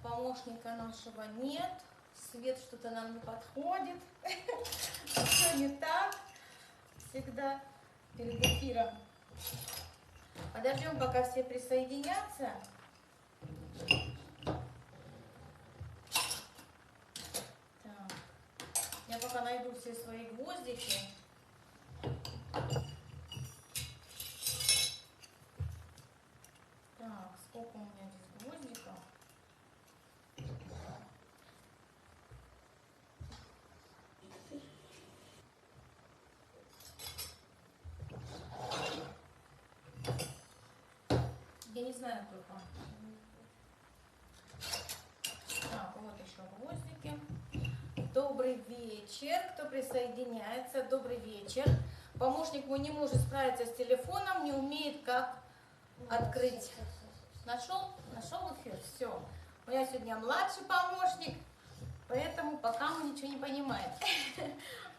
Помощника нашего нет. Свет что-то нам не подходит. Все не так. Всегда перед эфиром. Подождем, пока все присоединятся. Так. Я пока найду все свои гвоздики. Так, сколько у меня здесь гвоздиков? Я не знаю только. Так, вот еще гвоздики. Добрый вечер, кто присоединяется. Добрый вечер. Помощник мой не может справиться с телефоном, не умеет как открыть. Нашел? Нашел эфир? Все. У меня сегодня младший помощник, поэтому пока мы ничего не понимаем.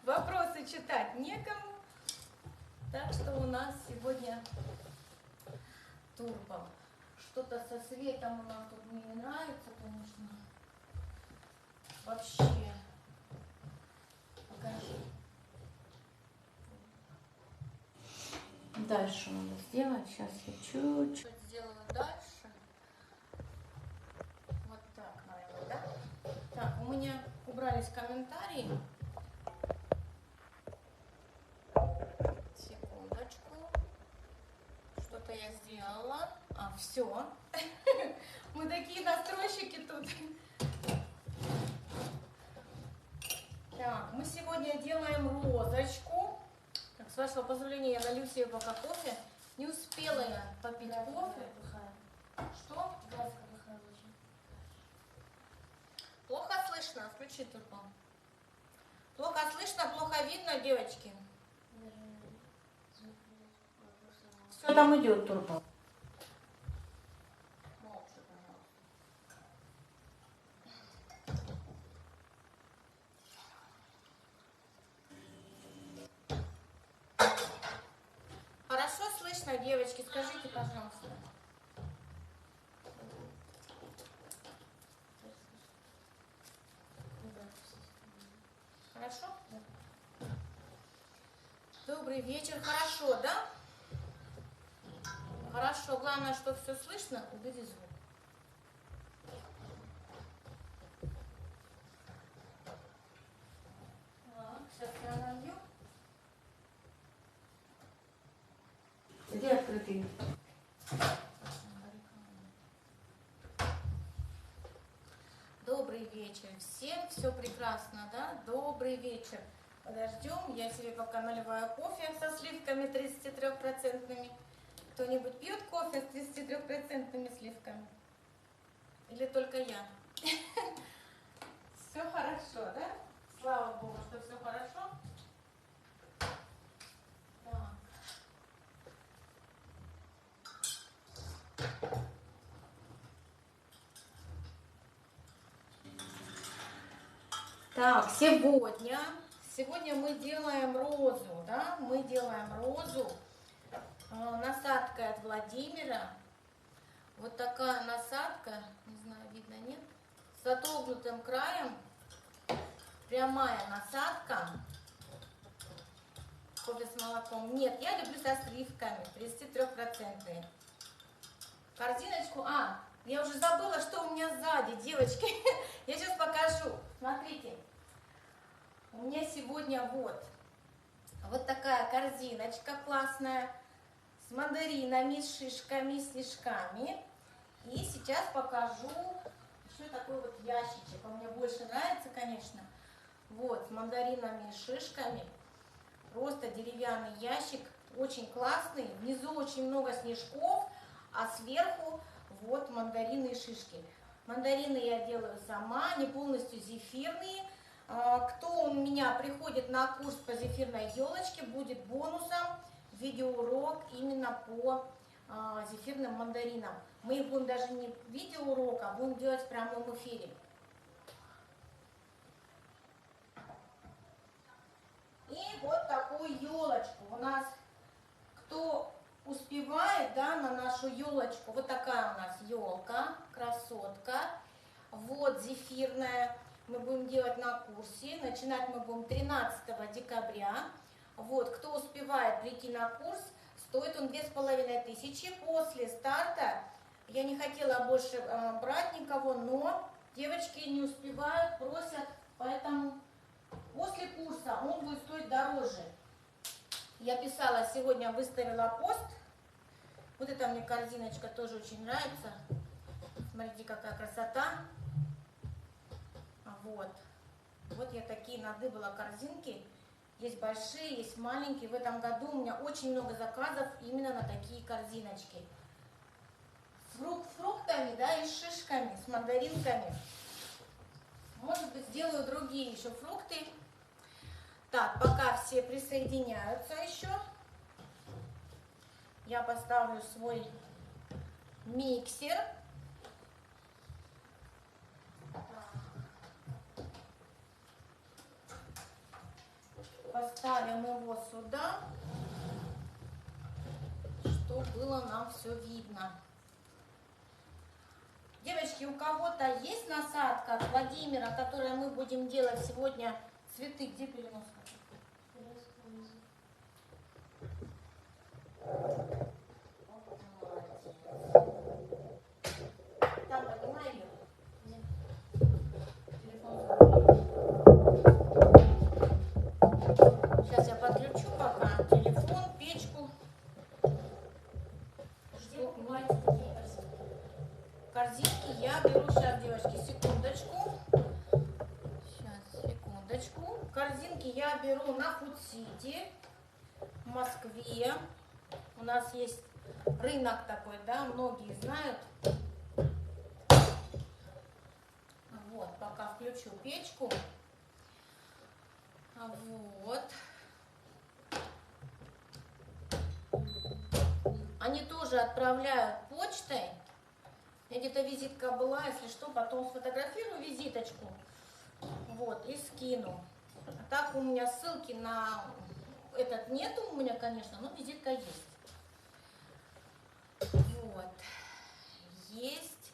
Вопросы читать некому. Так что у нас сегодня турбо. Что-то со светом у нас тут мне не нравится, конечно. Вообще. Покажи. Дальше надо сделать. Сейчас я чуть-чуть сделаю дальше. Вот так, наверное, да? Так, у меня убрались комментарии. Секундочку. Что-то я сделала. А, все. Мы такие настройщики тут. Так, мы сегодня делаем розочку. Так, с вашего позволения я налью себе пока кофе. Не успела я попить кофе. Что? Плохо слышно? Включи турбо. Плохо слышно, плохо видно, девочки? Все там идет турбо. Молча, пожалуйста. Хорошо слышно, девочки? Скажите, пожалуйста. Хорошо? Да. Добрый вечер. Хорошо, да? Хорошо. Главное, что все слышно. Убери звук. Так, сейчас я налью. Где открытый? Добрый вечер всем. Все прекрасно, да? Добрый вечер. Подождем. Я себе пока наливаю кофе со сливками 33%. Кто-нибудь пьет кофе с 33% сливками? Или только я? Все хорошо, да? Слава Богу, что все хорошо. Так, сегодня мы делаем розу, да? Мы делаем розу. Насадка от Владимира. Вот такая насадка, не знаю, видно, нет? С отогнутым краем. Прямая насадка. Кофе с молоком. Нет, я люблю со сливками, 33%. Корзиночку. Я уже забыла, что у меня сзади, девочки. Я сейчас покажу. Смотрите. У меня сегодня вот такая корзиночка классная. С мандаринами, с шишками, с снежками. И сейчас покажу еще такой вот ящичек. Он мне больше нравится, конечно. Вот, с мандаринами и шишками. Просто деревянный ящик. Очень классный. Внизу очень много снежков, а сверху вот мандарины и шишки. Мандарины я делаю сама, они полностью зефирные. Кто у меня приходит на курс по зефирной елочке, будет бонусом видеоурок именно по зефирным мандаринам. Мы их будем даже не видеоурок, а будем делать в прямом эфире. И вот такую елочку. У нас, кто успевает, да, на нашу елочку, вот такая у нас елка, красотка. вот зефирная. Мы будем делать на курсе. Начинать мы будем 13 декабря. Вот, кто успевает прийти на курс, стоит он 2500. После старта я не хотела больше брать никого, но девочки не успевают, просят, поэтому после курса он будет стоить дороже. Я писала сегодня, выставила пост. Вот эта мне корзиночка тоже очень нравится. Смотрите, какая красота. Вот. Вот я такие надыбала корзинки. Есть большие, есть маленькие. В этом году у меня очень много заказов именно на такие корзиночки. С фруктами, да, и с шишками, с мандаринками. Может быть, сделаю другие еще фрукты. Так, пока все присоединяются еще, я поставлю свой миксер. Поставим его сюда, чтобы было нам все видно. Девочки, у кого-то есть насадка от Владимира, которую мы будем делать сегодня? Цветы, где переноска? Там поднимай ее. Сейчас я подключу пока телефон, печку. Где покупаете такие корзинки? Корзинки я беру сейчас, девочки, секундочку. Сейчас, секундочку. Корзинки я беру на Фудсити в Москве. У нас есть рынок такой, да, многие знают. Вот, пока включу печку. Вот. Они тоже отправляют почтой. У меня где-то визитка была, если что, потом сфотографирую визиточку. Вот, и скину. А так у меня ссылки на этот нету у меня, конечно, но визитка есть. Вот. Есть.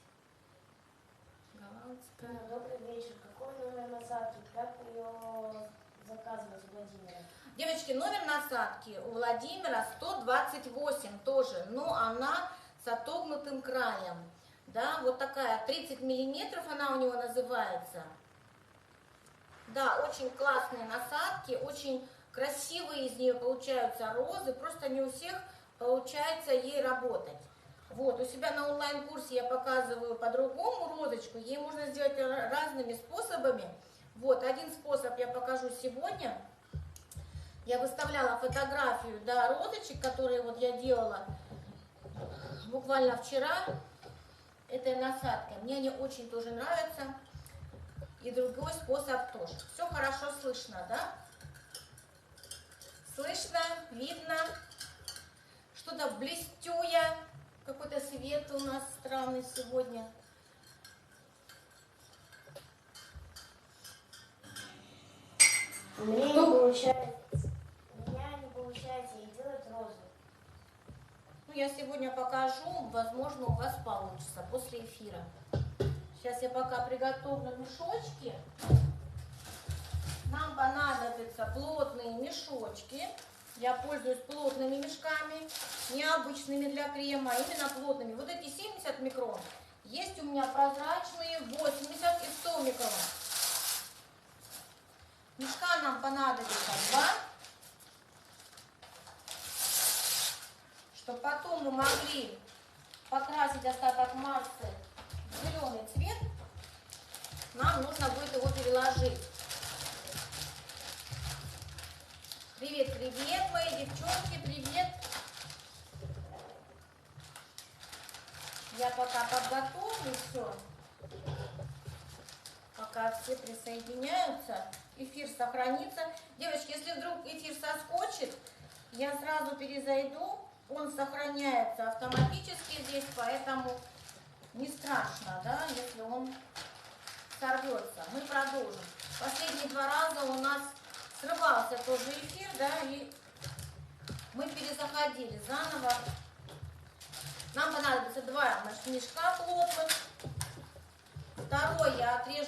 Голландская. Добрый вечер. Какой номер насадки? Как ее заказывать у Владимира? Девочки, номер насадки у Владимира 128 тоже, но она с отогнутым краем. Да, вот такая, 30 миллиметров она у него называется. Да, очень классные насадки, очень красивые из нее получаются розы, просто не у всех получается ей работать. Вот, у себя на онлайн-курсе я показываю по-другому розочку, ей можно сделать разными способами. Вот, один способ я покажу сегодня. Я выставляла фотографию, да, розочек, которые вот я делала буквально вчера, этой насадкой. Мне они очень тоже нравятся. И другой способ тоже. Все хорошо слышно, да? Слышно, видно. Что-то блестюя. Какой-то свет у нас странный сегодня. У меня не получается ей делать розы. Ну, я сегодня покажу, возможно, у вас получится после эфира. Сейчас я пока приготовлю мешочки. Нам понадобятся плотные мешочки. Я пользуюсь плотными мешками, необычными для крема, именно плотными. Вот эти 70 микрон. Есть у меня прозрачные 80 и 100 микрон. Мешка нам понадобится 2. Чтобы потом мы могли покрасить остаток массы в зеленый цвет, нам нужно будет его переложить. Привет, привет, мои девчонки, привет. Я пока подготовлю все, пока все присоединяются, эфир сохранится. Девочки, если вдруг эфир соскочит, я сразу перезайду, он сохраняется автоматически здесь, поэтому не страшно, да, если он сорвется. Мы продолжим. Последние 2 раза у нас срывался тоже эфир, да, и мы перезаходили заново. Нам понадобится 2 мешка плотных. Второй я отрежу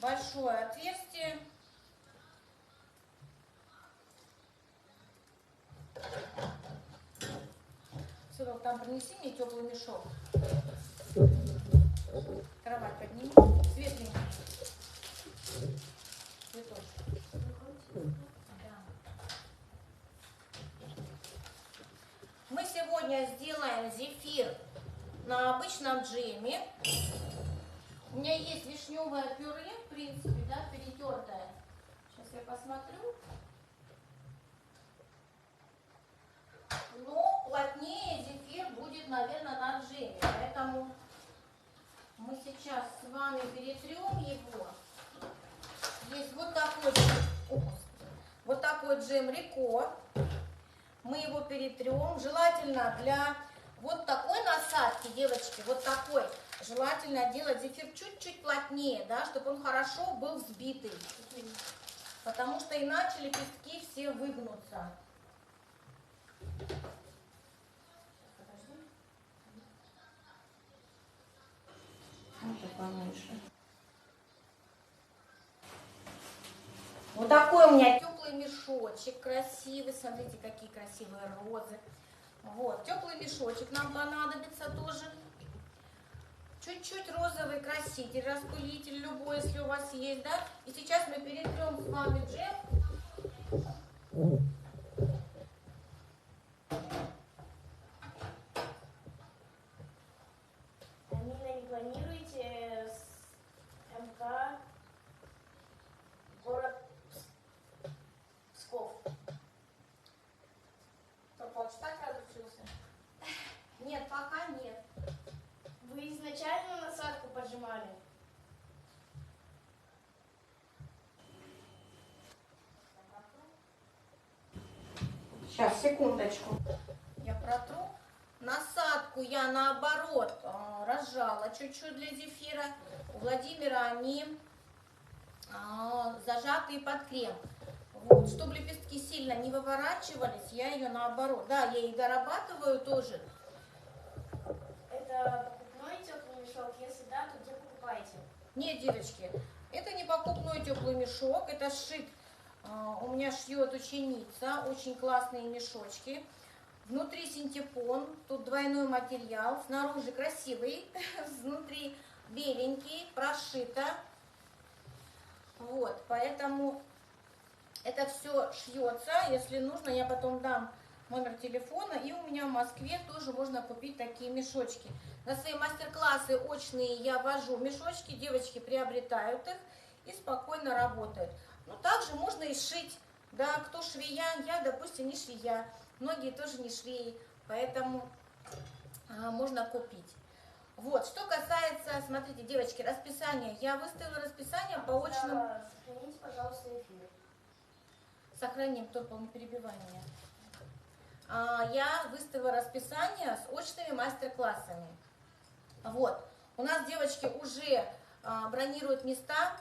большое отверстие. Сынок, там принеси мне теплый мешок. Кровать подними. Светленький. Цветочек. Да. Мы сегодня сделаем зефир на обычном джеме. У меня есть вишневое пюре, в принципе, да, перетертое. Сейчас я посмотрю. Но плотнее зефир будет, наверное, на джеме. Поэтому мы сейчас с вами перетрем его. Есть вот такой джем, вот такой джем Рико. Мы его перетрем. Желательно для вот такой насадки, девочки, вот такой, желательно делать зефир чуть-чуть плотнее, да, чтобы он хорошо был взбитый. Потому что иначе лепестки все выгнутся. Вот такой у меня теплый мешочек, красивый. Смотрите, какие красивые розы. Вот, теплый мешочек нам понадобится тоже. Чуть-чуть розовый краситель, распылитель любой, если у вас есть, да. И сейчас мы перетрем с вами джем. Амина, не планируете с МК город Псков? Что, так разучился? Нет, пока нет. Вы изначально насадку поджимали? Сейчас, секундочку. Я протру. Насадку я наоборот разжала чуть-чуть для зефира. У Владимира они зажатые под крем. Вот, чтобы лепестки сильно не выворачивались, я ее наоборот. Да, я и дорабатываю тоже. Это покупной теплый мешок? Если да, то где покупаете? Нет, девочки, это не покупной теплый мешок, это сшит. У меня шьет ученица, очень классные мешочки. Внутри синтепон, тут двойной материал, снаружи красивый, внутри беленький, прошито. Вот, поэтому это все шьется. Если нужно, я потом дам номер телефона. И у меня в Москве тоже можно купить такие мешочки. На свои мастер-классы очные я вожу мешочки, девочки приобретают их и спокойно работают. Но также можно и сшить. Да, кто швея, я, допустим, не швея. Многие тоже не швеи, поэтому можно купить. Вот, что касается, смотрите, девочки, расписания. Я выставила расписание по очному. Сохраните, пожалуйста, эфир. Сохраним, только не перебивай меня. Я выставила расписание с очными мастер-классами. Вот, у нас девочки уже бронируют места.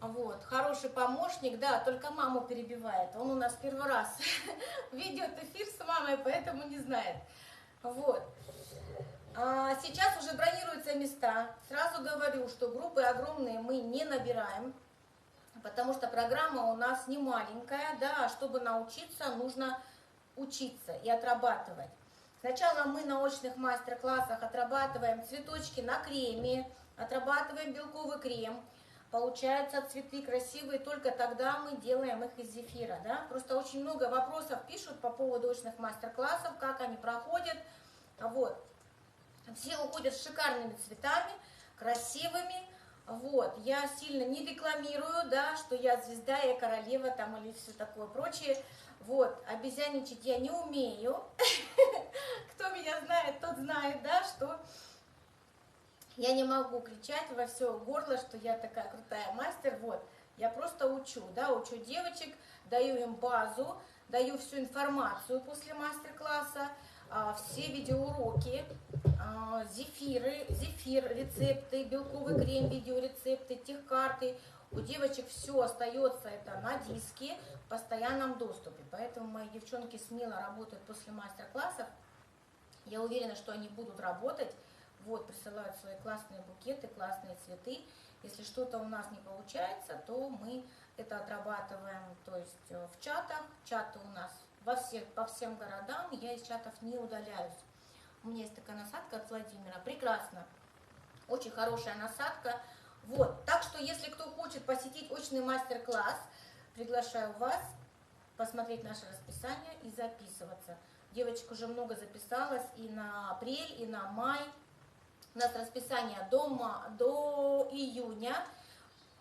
Вот, хороший помощник, да, только маму перебивает. Он у нас первый раз ведет эфир с мамой, поэтому не знает. Вот. Сейчас уже бронируются места. Сразу говорю, что группы огромные мы не набираем, потому что программа у нас не маленькая, да, а чтобы научиться, нужно учиться и отрабатывать. Сначала мы на очных мастер-классах отрабатываем цветочки на креме, отрабатываем белковый крем. Получаются цветы красивые, только тогда мы делаем их из зефира. Да? Просто очень много вопросов пишут по поводу очных мастер-классов, как они проходят. Вот. Все уходят с шикарными цветами, красивыми. Вот. Я сильно не рекламирую, да, что я звезда, я королева там, или все такое прочее. Вот. Обезьяничать я не умею. Кто меня знает, тот знает, да, что я не могу кричать во все горло, что я такая крутая мастер. Вот. Я просто учу, да, учу девочек, даю им базу, даю всю информацию после мастер-класса, все видеоуроки, зефир, рецепты, белковый крем, видеорецепты, техкарты. У девочек все остается это на диске в постоянном доступе. Поэтому мои девчонки смело работают после мастер-классов. Я уверена, что они будут работать. Вот, присылают свои классные букеты, классные цветы. Если что-то у нас не получается, то мы это отрабатываем, то есть в чатах. Чаты у нас по всем городам, я из чатов не удаляюсь. У меня есть такая насадка от Владимира, прекрасно, очень хорошая насадка. Вот, так что если кто хочет посетить очный мастер-класс, приглашаю вас посмотреть наше расписание и записываться. Девочек уже много записалось и на апрель, и на май. У нас расписание до июня.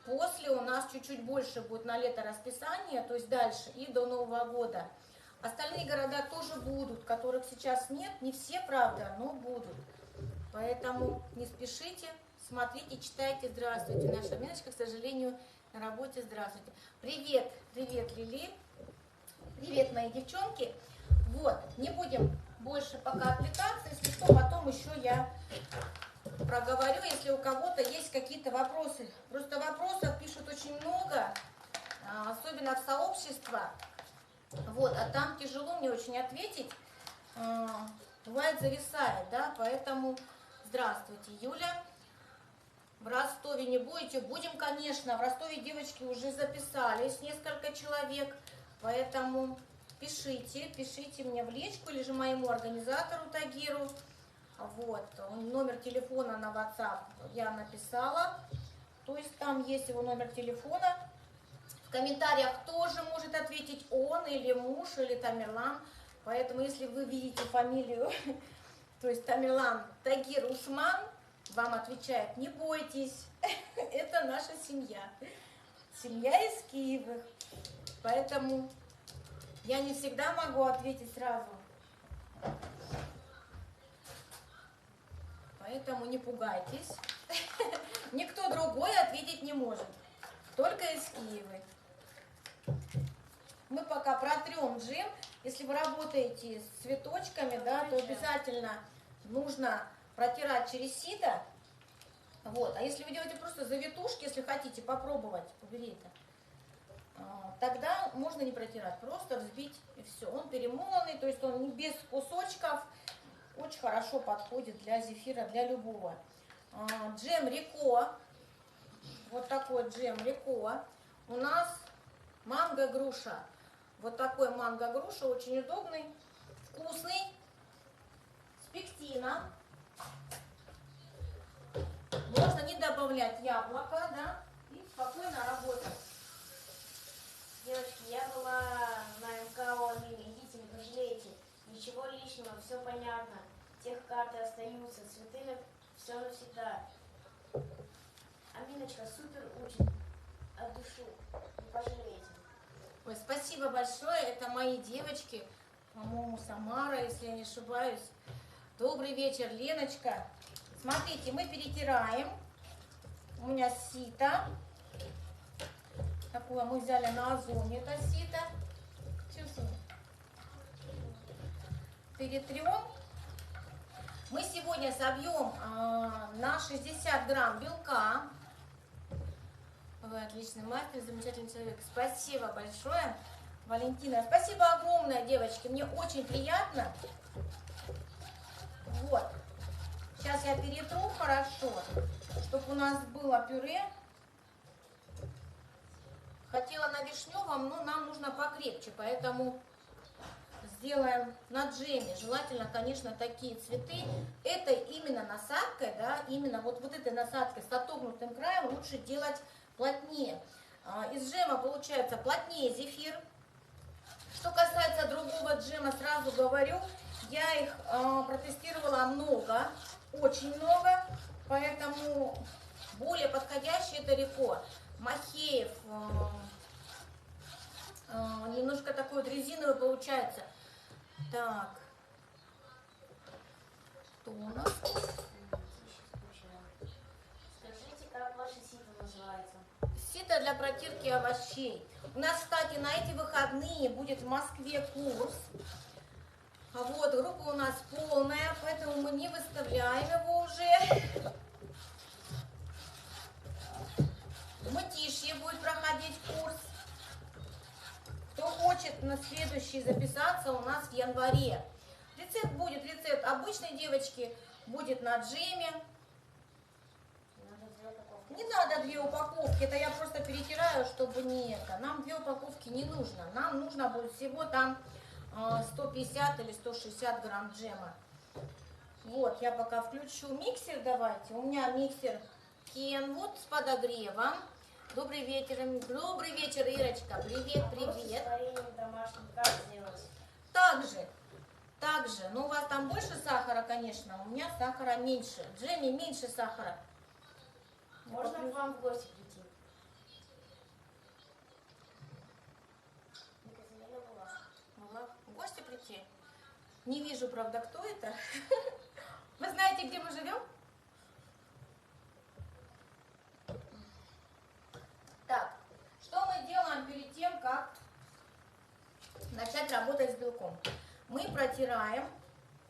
После у нас чуть-чуть больше будет на лето расписание, то есть дальше и до Нового года. Остальные города тоже будут, которых сейчас нет, не все, правда, но будут. Поэтому не спешите, смотрите, читайте. Здравствуйте, наша Миночка, к сожалению, на работе. Здравствуйте. Привет, привет, Лили. Привет, мои девчонки. Вот, не будем больше пока отвлекаться, если что, потом еще я проговорю, если у кого-то есть какие-то вопросы. Просто вопросов пишут очень много, особенно в сообщество. Вот, а там тяжело мне очень ответить. Бывает, зависает, да, поэтому здравствуйте, Юля. В Ростове не будете? Будем, конечно. В Ростове девочки уже записались, несколько человек, поэтому пишите мне в личку или же моему организатору Тагиру. Вот, номер телефона на WhatsApp я написала, то есть там есть его номер телефона. В комментариях тоже может ответить он или муж, или Тамерлан. Поэтому, если вы видите фамилию, то есть Тамерлан Тагир Усман, вам отвечает: не бойтесь, это наша семья. Семья из Киева. Поэтому я не всегда могу ответить сразу. Поэтому не пугайтесь. Никто другой ответить не может. Только из Киева. Мы пока протрем джем. Если вы работаете с цветочками, да, то обязательно нужно протирать через сито. Вот. А если вы делаете просто завитушки, если хотите попробовать, убери это, тогда можно не протирать, просто взбить и все. Он перемолотый, то есть он не без кусочков. Очень хорошо подходит для зефира, для любого. Джем Рико. Вот такой джем Рико. У нас манго-груша. Вот такой манго-груша, очень удобный, вкусный, с пектином. Можно не добавлять яблоко, да, и спокойно работать. Девочки, я была на МКО Амины, идите, не пожалеете. Ничего лишнего, все понятно. Тех карты остаются, цветы все навсегда. Аминочка супер учит от души, не пожалеете. Ой, спасибо большое, это мои девочки, по-моему, Самара, если я не ошибаюсь. Добрый вечер, Леночка. Смотрите, мы перетираем. У меня сито. Такое мы взяли на Озоне, это сито. Чувствуем. Перетрем. Мы сегодня собьем на 60 грамм белка. Вы отличный мастер, замечательный человек. Спасибо большое, Валентина. Спасибо огромное, девочки. Мне очень приятно. Вот. Сейчас я перетру хорошо, чтобы у нас было пюре. Хотела на вишневом, но нам нужно покрепче, поэтому сделаем на джеме. Желательно, конечно, такие цветы. Это именно насадкой, да, именно вот этой насадкой с отогнутым краем лучше делать плотнее. Из джема получается плотнее зефир. Что касается другого джема, сразу говорю, я их протестировала много, очень много, поэтому более подходящий это Рико. Махеев, немножко такой вот резиновый получается. Так, что у нас? Скажите, как ваше сито называется? Сито для протирки овощей. У нас, кстати, на эти выходные будет в Москве курс. Вот, группа у нас полная, поэтому мы не выставляем его уже. В Мытище будет проходить курс. Кто хочет на следующий записаться, у нас в январе. Рецепт будет, рецепт обычной, девочки, будет на джеме. Надо 2 упаковки. Не надо 2 упаковки, это я просто перетираю, чтобы не это. Нам 2 упаковки не нужно. Нам нужно будет всего там 150 или 160 грамм джема. Вот, я пока включу миксер, давайте. У меня миксер Kenwood с подогревом. Добрый вечер, Ирочка. Привет, Вопрос с привет. вареньем домашним как сделать? Также, но у вас там больше сахара, конечно, у меня сахара меньше. В джеме меньше сахара. Можно к вам в гости прийти? Екатерина была. В гости прийти? Не вижу, правда, кто это. Вы знаете, где мы живем? Так, что мы делаем перед тем, как начать работать с белком? Мы протираем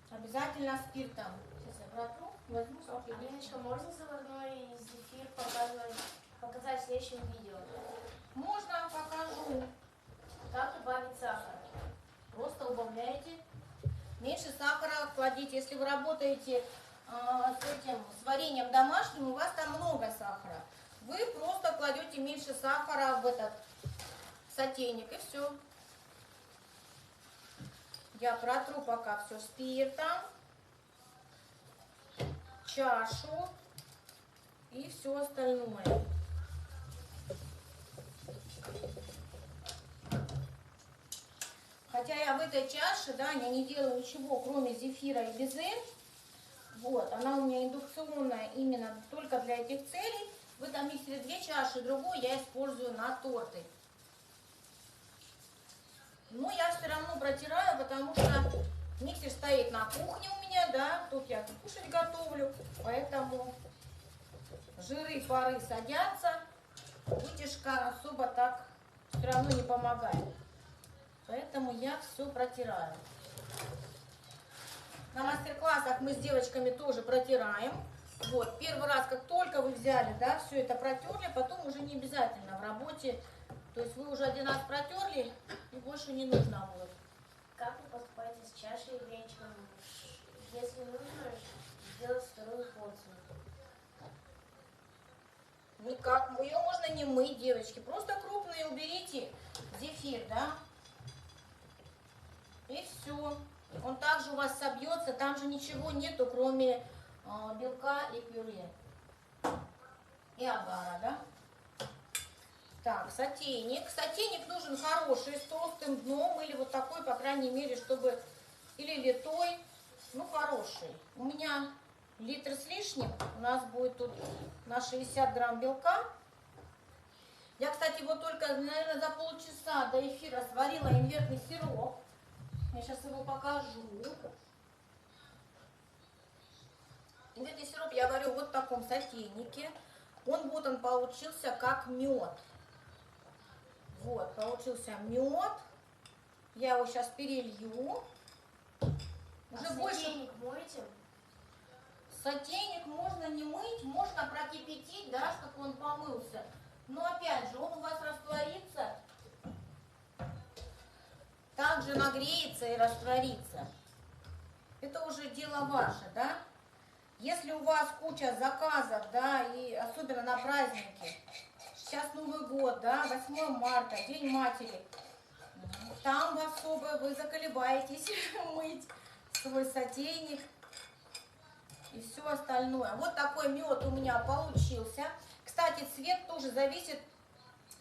обязательно спиртом. Сейчас я протру, возьму салфетку. Алиночка, можно заварной зефир показать в следующем видео? Можно, покажу. Как убавить сахар? Просто убавляете. Меньше сахара кладите. Если вы работаете с вареньем домашним, у вас там много сахара. Вы просто кладете меньше сахара в этот сотейник и все. Я протру пока все спиртом, чашу и все остальное. Хотя я в этой чаше, да, я не делаю ничего, кроме зефира и безе. Вот, она у меня индукционная именно только для этих целей. В этом миксере 2 чаши, другую я использую на торты. Но я все равно протираю, потому что миксер стоит на кухне у меня, да, тут я кушать готовлю, поэтому жиры, пары садятся, вытяжка особо так все равно не помогает. Поэтому я все протираю. На мастер-классах мы с девочками тоже протираем. Вот, первый раз, как только вы взяли, да, все это протерли, потом уже не обязательно в работе. То есть вы уже 1 раз протерли, и больше не нужно будет. Как вы поступаете с чашей и венчиком? Если нужно сделать 2-ю порцию. Никак, ее можно не мыть, девочки. Просто крупные уберите зефир, да. И все. Он также у вас собьется, там же ничего нету, кроме белка и пюре. И агара, да. Так, сотейник. Сотейник нужен хороший, с толстым дном, или вот такой, по крайней мере, чтобы, или литой, ну, хороший. У меня литр с лишним, у нас будет тут на 60 грамм белка. Я, кстати, вот только, наверное, за полчаса до эфира сварила имбирный сироп. Я сейчас его покажу. Имбирный сироп я варю вот в таком сотейнике. Он получился как мед. Вот, получился мед. Я его сейчас перелью. Уже больше. Сотейник моете? Сотейник можно не мыть, можно прокипятить, да, чтобы он помылся. Но опять же, он у вас растворится, также нагреется и растворится. Это уже дело ваше, да. Если у вас куча заказов, да, и особенно на праздники, сейчас Новый год, да, 8 марта, День матери, там особо вы заколебаетесь мыть свой сотейник и все остальное. Вот такой мед у меня получился. Кстати, цвет тоже зависит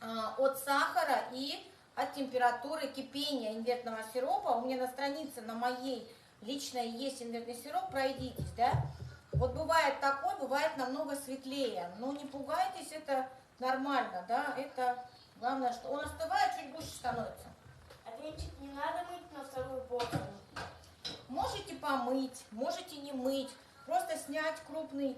от сахара и от температуры кипения имбирного сиропа. У меня на странице, на моей личной, есть имбирный сироп, пройдитесь, да. Вот бывает такой, бывает намного светлее. Но не пугайтесь, это нормально, да. Это главное, что он остывает, чуть гуще становится. А венчик не надо мыть на 2-ю порцию? Можете помыть, можете не мыть. Просто снять крупный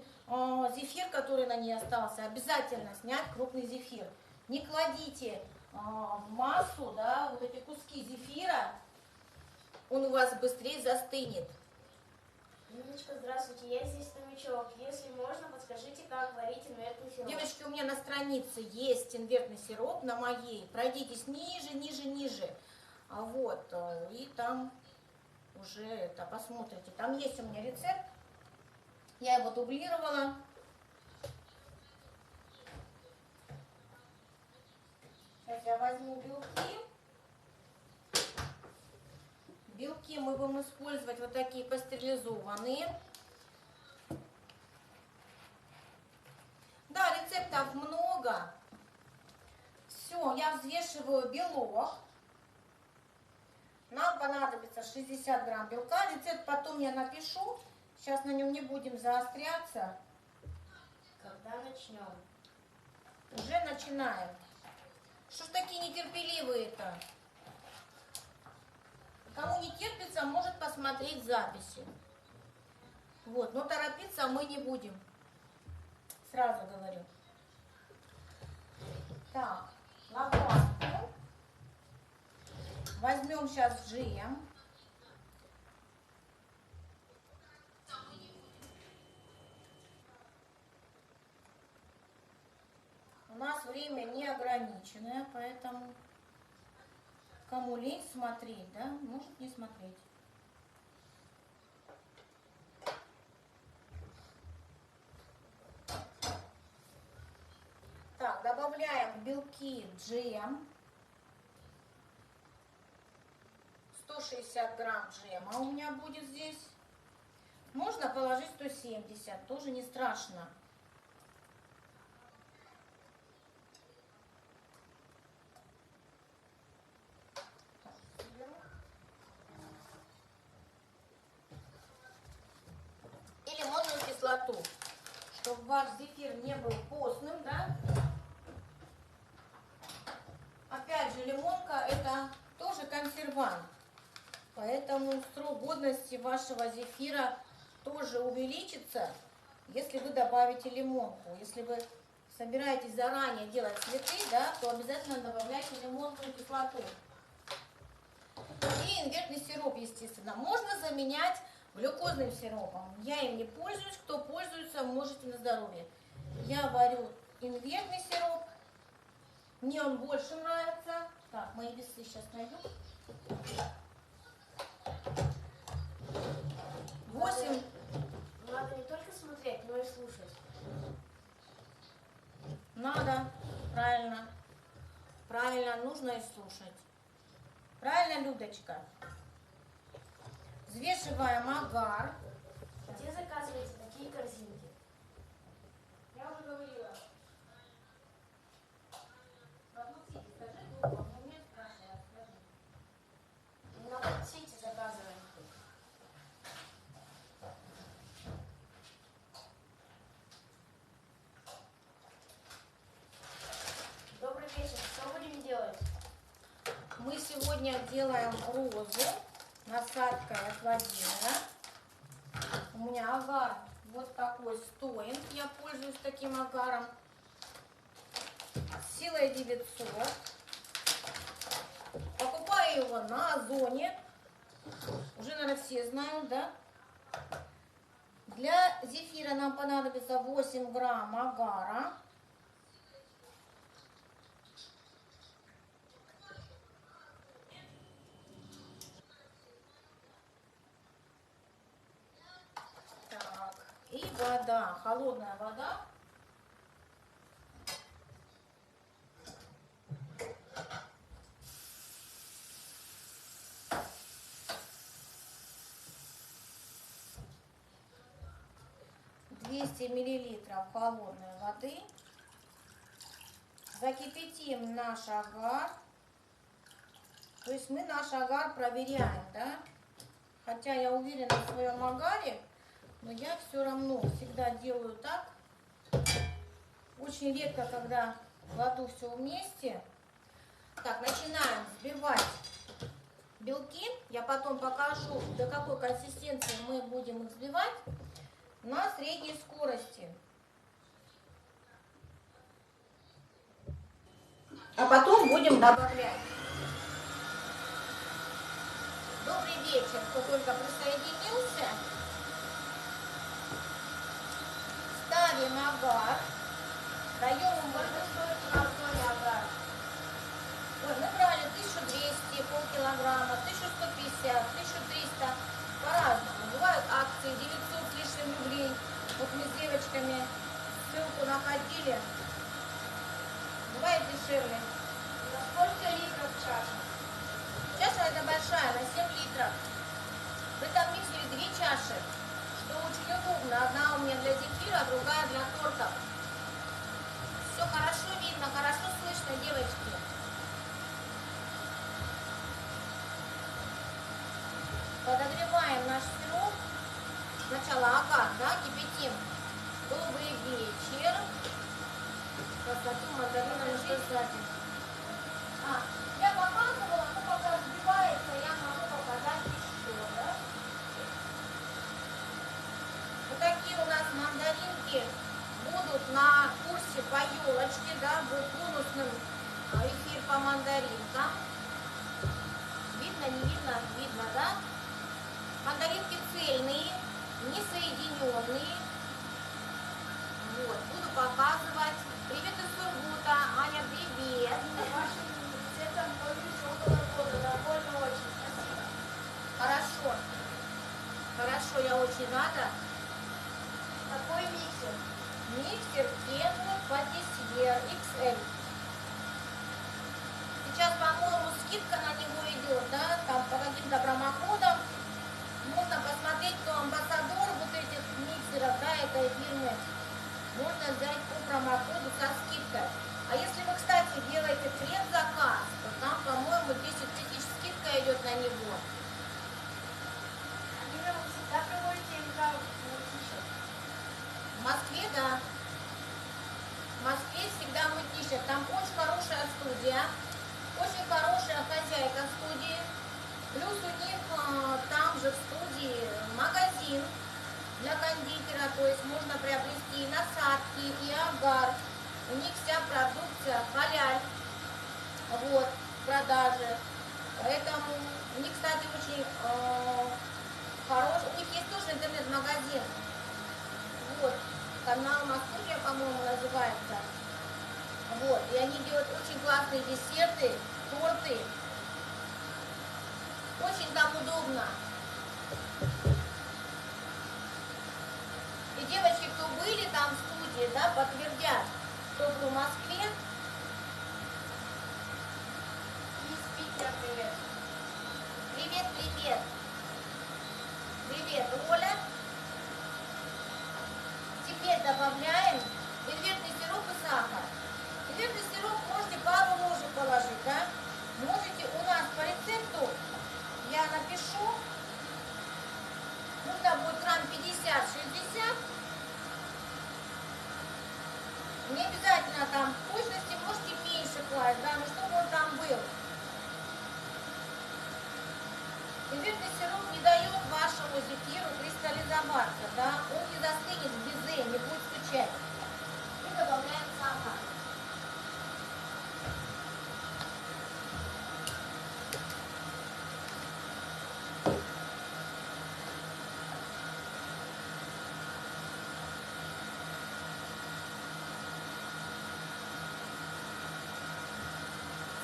зефир, который на ней остался. Обязательно снять крупный зефир. Не кладите в массу, да, вот эти куски зефира. Он у вас быстрее застынет. Ниночка, здравствуйте, я здесь новичок. Если можно, подскажите, как варить инвертный сироп. Девочки, у меня на странице есть инвертный сироп, на моей. Пройдитесь ниже, ниже, ниже. Вот, и там уже это посмотрите. Там есть у меня рецепт. Я его дублировала. Сейчас я возьму белки. Белки мы будем использовать вот такие пастеризованные. Да, рецептов много. Все, я взвешиваю белок. Нам понадобится 60 грамм белка. Рецепт потом я напишу. Сейчас на нем не будем заостряться. Когда начнем? Уже начинаем. Что ж такие нетерпеливые-то? Кому не терпится, может посмотреть записи. Вот, но торопиться мы не будем. Сразу говорю. Так, лопатку. Возьмем сейчас джем. У нас время неограниченное, поэтому кому лень смотреть, да, может не смотреть. Так, добавляем в белки джем. 160 грамм джема у меня будет здесь. Можно положить 170, тоже не страшно. И лимонную кислоту, чтобы ваш зефир не был постным, да? Опять же, лимонка это тоже консервант, поэтому срок годности вашего зефира тоже увеличится, если вы добавите лимонку. Если вы собираетесь заранее делать цветы, да, то обязательно добавляйте лимонную кислоту. И имбирный сироп, естественно, можно заменять глюкозным сиропом. Я им не пользуюсь, кто пользуется, можете на здоровье. Я варю имбирный сироп, мне он больше нравится. Так, мои весы сейчас найду. 8. Надо не только смотреть, но и слушать. Надо, правильно. Правильно, нужно и слушать. Правильно, Людочка? Взвешиваем агар. Где заказываете такие корзинки? Я уже говорила. Скажи, Google, но меня спрашивают, скажи. На Подсите заказываем. Добрый вечер. Что будем делать? Мы сегодня делаем розу насадкой от Владимира. У меня агар вот такой стоит. Я пользуюсь таким агаром. Силой 900. Покупаю его на Озоне. Уже, наверное, все знают, да? Для зефира нам понадобится 8 грамм агара. Так, и вода, холодная вода. Миллилитров холодной воды. Закипятим наш агар. То есть мы наш агар проверяем, да? Хотя я уверена в своем агаре, но я все равно всегда делаю так. Очень редко, когда кладу все вместе. Так, начинаем взбивать белки. Я потом покажу, до какой консистенции мы будем их взбивать. На средней скорости. А потом будем добавлять. Добрый вечер, кто только присоединился. Ставим агар. Даем ему агар. Ой, мы брали 1200, полкилограмма, 1150, 1300. По-разному. Бывают акции 900 с лишним рублей. купили. Бывает дешевле. На сколько литров чаша? Чаша это большая, на 7 литров. В этом миксере 2 чаши, что очень удобно. Одна у меня для зефира, другая для тортов. Все хорошо видно, хорошо слышно, девочки. Подогреваем наш сироп. Сначала агар, да, кипятим. Добрый вечер. Красоту мандарином что сзади. Я показывала, но пока взбивается, я могу показать еще, да? Вот такие у нас мандаринки будут на курсе по елочке, да, будет бонусным эфир по мандаринкам. Видно, не видно? Видно, да? Мандаринки цельные, не соединенные. Вот, буду показывать. Привет из Сургута. Аня, привет. Вашим рецептом больше около года. Довольно очень. Спасибо. Хорошо. Хорошо, я очень рада. Какой миксер? Миксер Kenwood Patissier XL. Сейчас, по-моему, скидка на него идет, да? Там по каким-то промокодам. Можно посмотреть, кто амбассадор вот этих миксеров, да, этой фирмы. Можно взять по промокоду со скидкой. А если вы, кстати, делаете предзаказ, то там, по-моему, 10 000 скидка идет на него. Алина, вы всегда проводите МК мультишек? В Москве, да. В Москве всегда мультишек. Там очень хорошая студия, очень хорошая хозяйка студии. Плюс у них там же в студии магазин для кондитера, то есть можно приобрести и насадки, и агар. У них вся продукция халяль, вот, в продаже. Поэтому у них, кстати, очень хороший, у них есть тоже интернет-магазин. Вот, канал Мастудия, по-моему, называется. Вот, и они делают очень классные десерты, торты. Очень там удобно. И девочки, кто были там в студии, да, подтвердят, кто был в Москве. Из Питера привет. Привет, привет. Привет, Оля. Теперь добавляем инвертный сироп и сахар. Инвертный сироп можете пару ложек положить, да? Можете у нас по рецепту, я напишу, нужно будет грамм 50-60. Не обязательно там в точности, можете меньше класть, да, но чтобы он там был. Инвертный сироп не дает вашему зефиру кристаллизоваться, да, он не застынет в безе, не будет стучать. И добавляем сахар.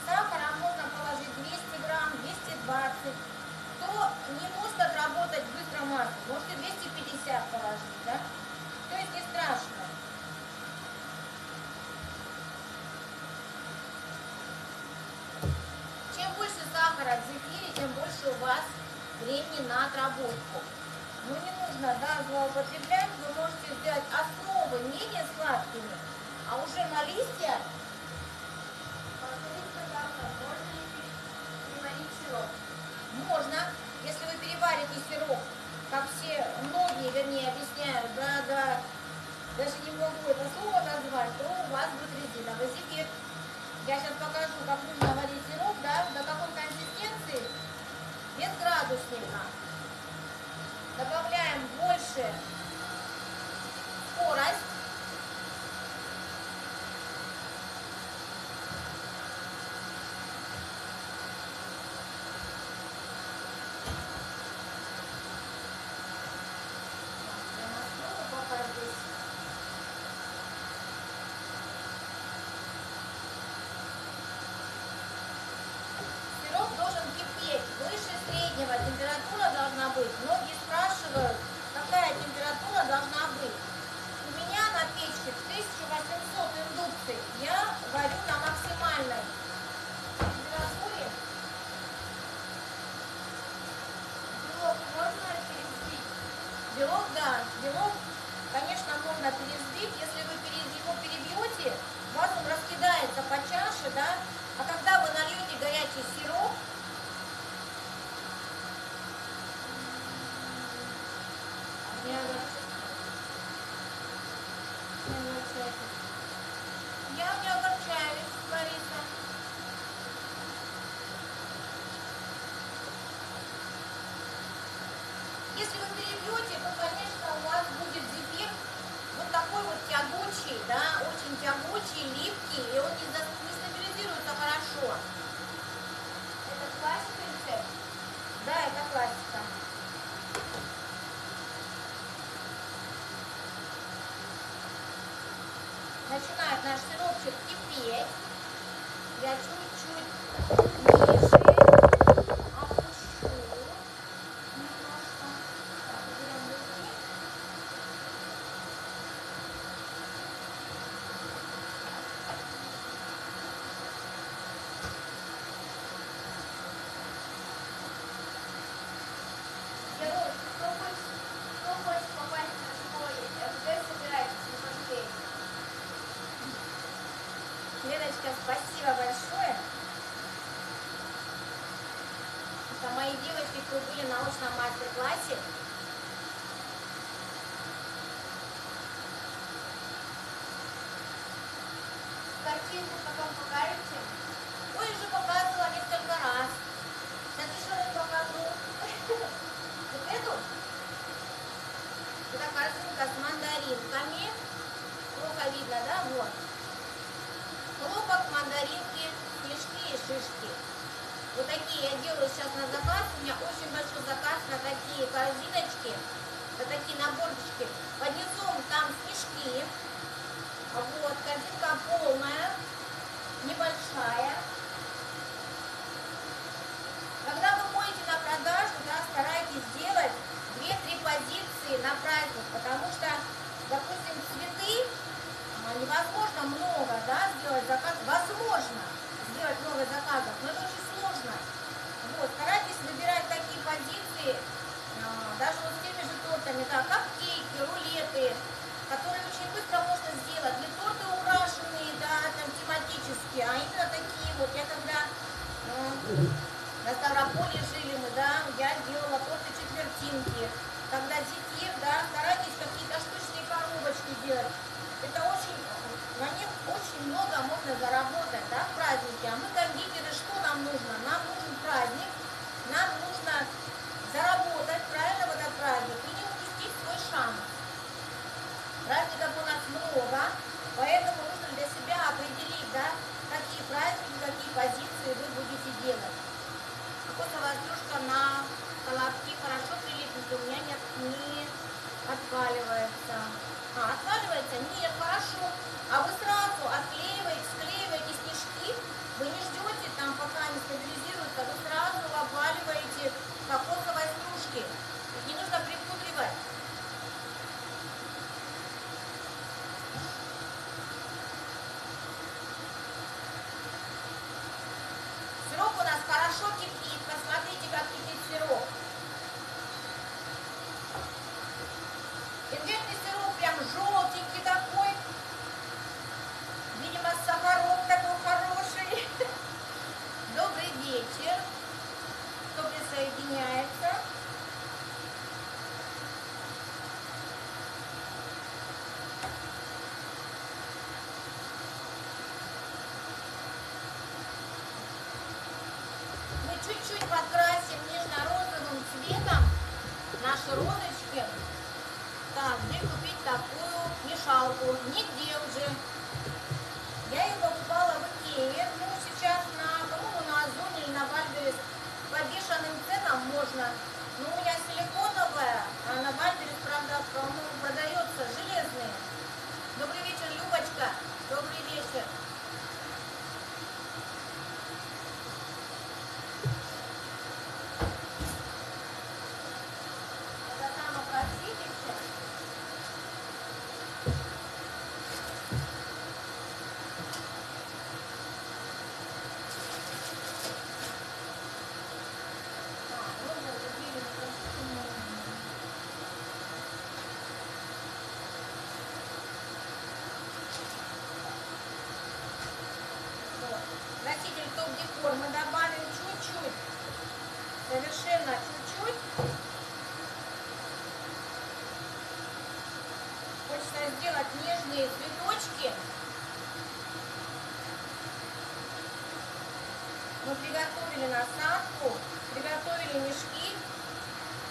Сахара можно положить 200 грамм, 220. Кто не может отработать быстро массу, можете 250 положить, да? То есть не страшно. Чем больше сахара в зефире, тем больше у вас времени на отработку. Но не нужно, да, злоупотреблять. Вы можете сделать основы менее сладкими, а уже на листья Подскажите, пожалуйста, можно ли переварить сироп? можно, если вы переварите сироп, как все, многие, вернее, объясняют, да, даже не могу это слово назвать, то у вас будет резиновый зефир. Я сейчас покажу, как нужно варить сироп, да, до какой консистенции, без градусника. Добавляем больше скорость. Сироп должен кипеть, выше среднего температура должна быть. Многие спрашивают, какая температура такой вот тягучий, да, очень тягучий, липкий, и он не стабилизируется хорошо. Это классика рецепт? Да, это классика. Начинает наш сиропчик кипеть. Я чуть-чуть ниже опущу немножко. Так, берем руки. Герой, кто хочет попасть на свой, где собираетесь на пожалеть? Леночка, спасибо большое. Это мои девочки, кто были на научном мастер-классе. Картинку потом покажете? Ой, уже показывала несколько раз. Сейчас еще раз покажу. Вот эту. Это корзинка с мандаринками. Плохо видно, да? Вот. Хлопок, мандаринки, снежки и шишки. Вот такие я делаю сейчас на заказ. У меня очень большой заказ на такие корзиночки, на такие наборчики. Под низом там снежки. Вот, корзинка полная, небольшая. Когда вы моете на продажу, да, старайтесь сделать 2-3 позиции на праздник, потому что, допустим, цветы невозможно много, да, сделать заказ. Возможно сделать много заказов, но это очень сложно. Вот, старайтесь выбирать такие позиции, даже вот с теми же тортами, да, капкейки, рулеты, которые очень быстро можно сделать. Не торты украшенные, да, там тематические, а именно такие вот. Я когда на Ставрополе жили мы, да, я делала торты четвертинки. Когда зефир, да, старайтесь какие-то штучные коробочки делать. Это очень, на них очень много можно заработать, да, в празднике. А мы, кондитеры, что нам нужно? Нам нужен праздник, нам нужно заработать правильно в этот праздник и не упустить свой шанс. Праздников у нас много, поэтому нужно для себя определить, да, какие праздники, какие позиции вы будете делать. Кокосовая стружка на колобки хорошо прилипнет, у меня не отваливается. Отваливается? Нет, хорошо. А вы сразу отклеиваете, склеиваете снежки, вы не ждете там, пока они стабилизируются, вы сразу обваливаете кокосовой стружки. Их не нужно припудривать. Сироп у нас хорошо кипит. Посмотрите, как кипит сироп. Ингредиентный сироп прям желтенький такой. Видимо, сахарок такой хороший. Добрый вечер. Кто присоединяется? Мы чуть-чуть подкрасим нежно-розовым цветом наши розочки. Так, где купить такую мешалку? Нигде уже. Я ее покупала в Икее. Ну, сейчас по-моему, на Озоне или на Вальберес по бешеным ценам можно. Но у меня силиконовая, а на Вальберес, правда, по-моему, продается железные. Добрый вечер, Любочка. Добрый вечер. Это самое красивейшее. Краситель топ-декор мы добавим чуть-чуть, совершенно чуть-чуть. Хочется сделать нежные цветочки. Мы приготовили насадку, приготовили мешки.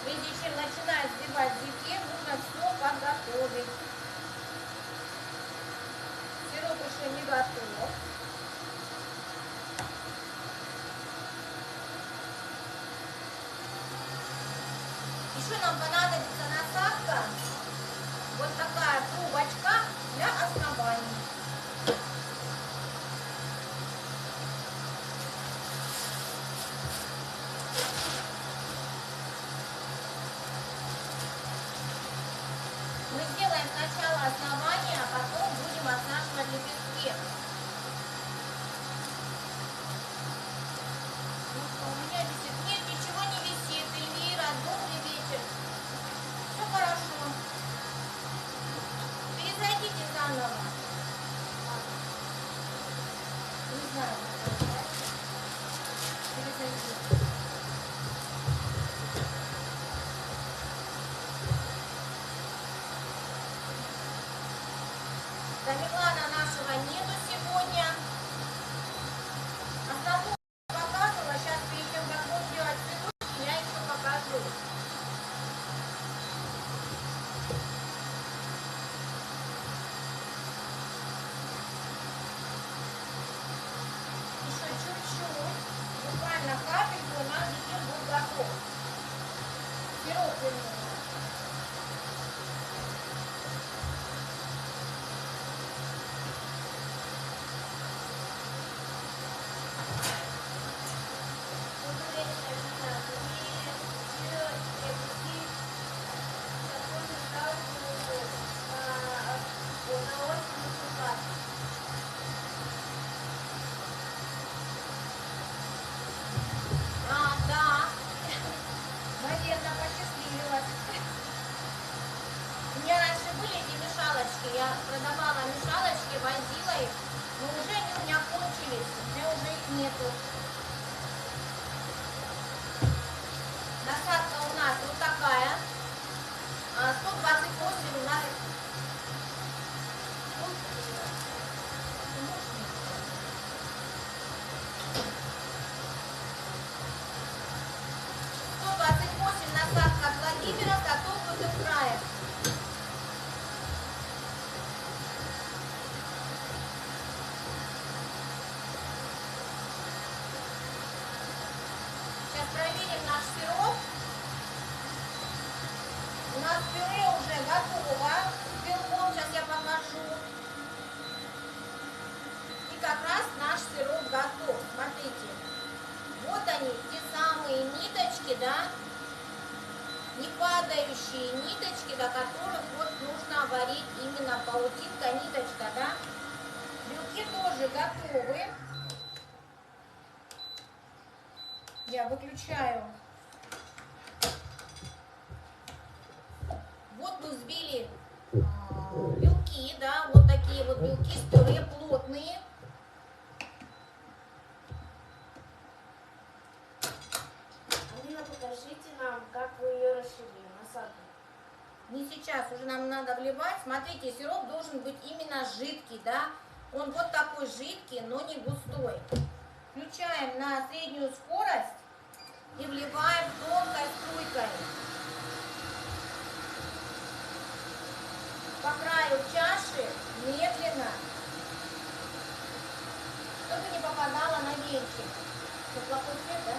Прежде чем начинать взбивать зефир, нужно все подготовить. Еще нам понадобится насадка, вот такая трубочка для оснований. Мы сделаем сначала основание, а потом будем оснащивать лепестки. Ну что, у меня висит? Нет, ничего не висит. Эльвира, добрый вечер. Все хорошо. Перезайдите заново. Не знаю. Перезайдите. Тамерлана нашего нету сегодня. Основную показывала. Сейчас перед тем, как буду делать цветочки, я еще покажу. Еще чуть-чуть. Буквально капельку, и наш зефир будет готов. Пирог вернее. А, да. Наверное, посчастливилась. У меня раньше были эти мешалочки. Я продавала мешалочки, возила их. Но уже они у меня кончились. У меня уже их нету. Насадка у нас вот такая. 128 у нас. 128 насадка от Владимира, готов до края. Сейчас проверим наш сироп. У нас пюре уже готово. С белком сейчас я покажу. И как раз наш сироп готов. Смотрите. Вот они, те самые ниточки, да, не падающие ниточки, до которых вот нужно варить именно паутинка, ниточка, да. Белки тоже готовы. Я выключаю. Вот мы взбили белки, да, вот такие вот белки с пюре плотные. Алина, покажите нам, как вы ее расширили, насадку. Не сейчас, уже нам надо вливать. Смотрите, сироп должен быть именно жидкий, да. Он вот такой жидкий, но не густой. Включаем на среднюю скорость и вливаем тонкой струйкой. По краю чаши медленно, чтобы не попадало на венчик. Что, плохой цвет, да?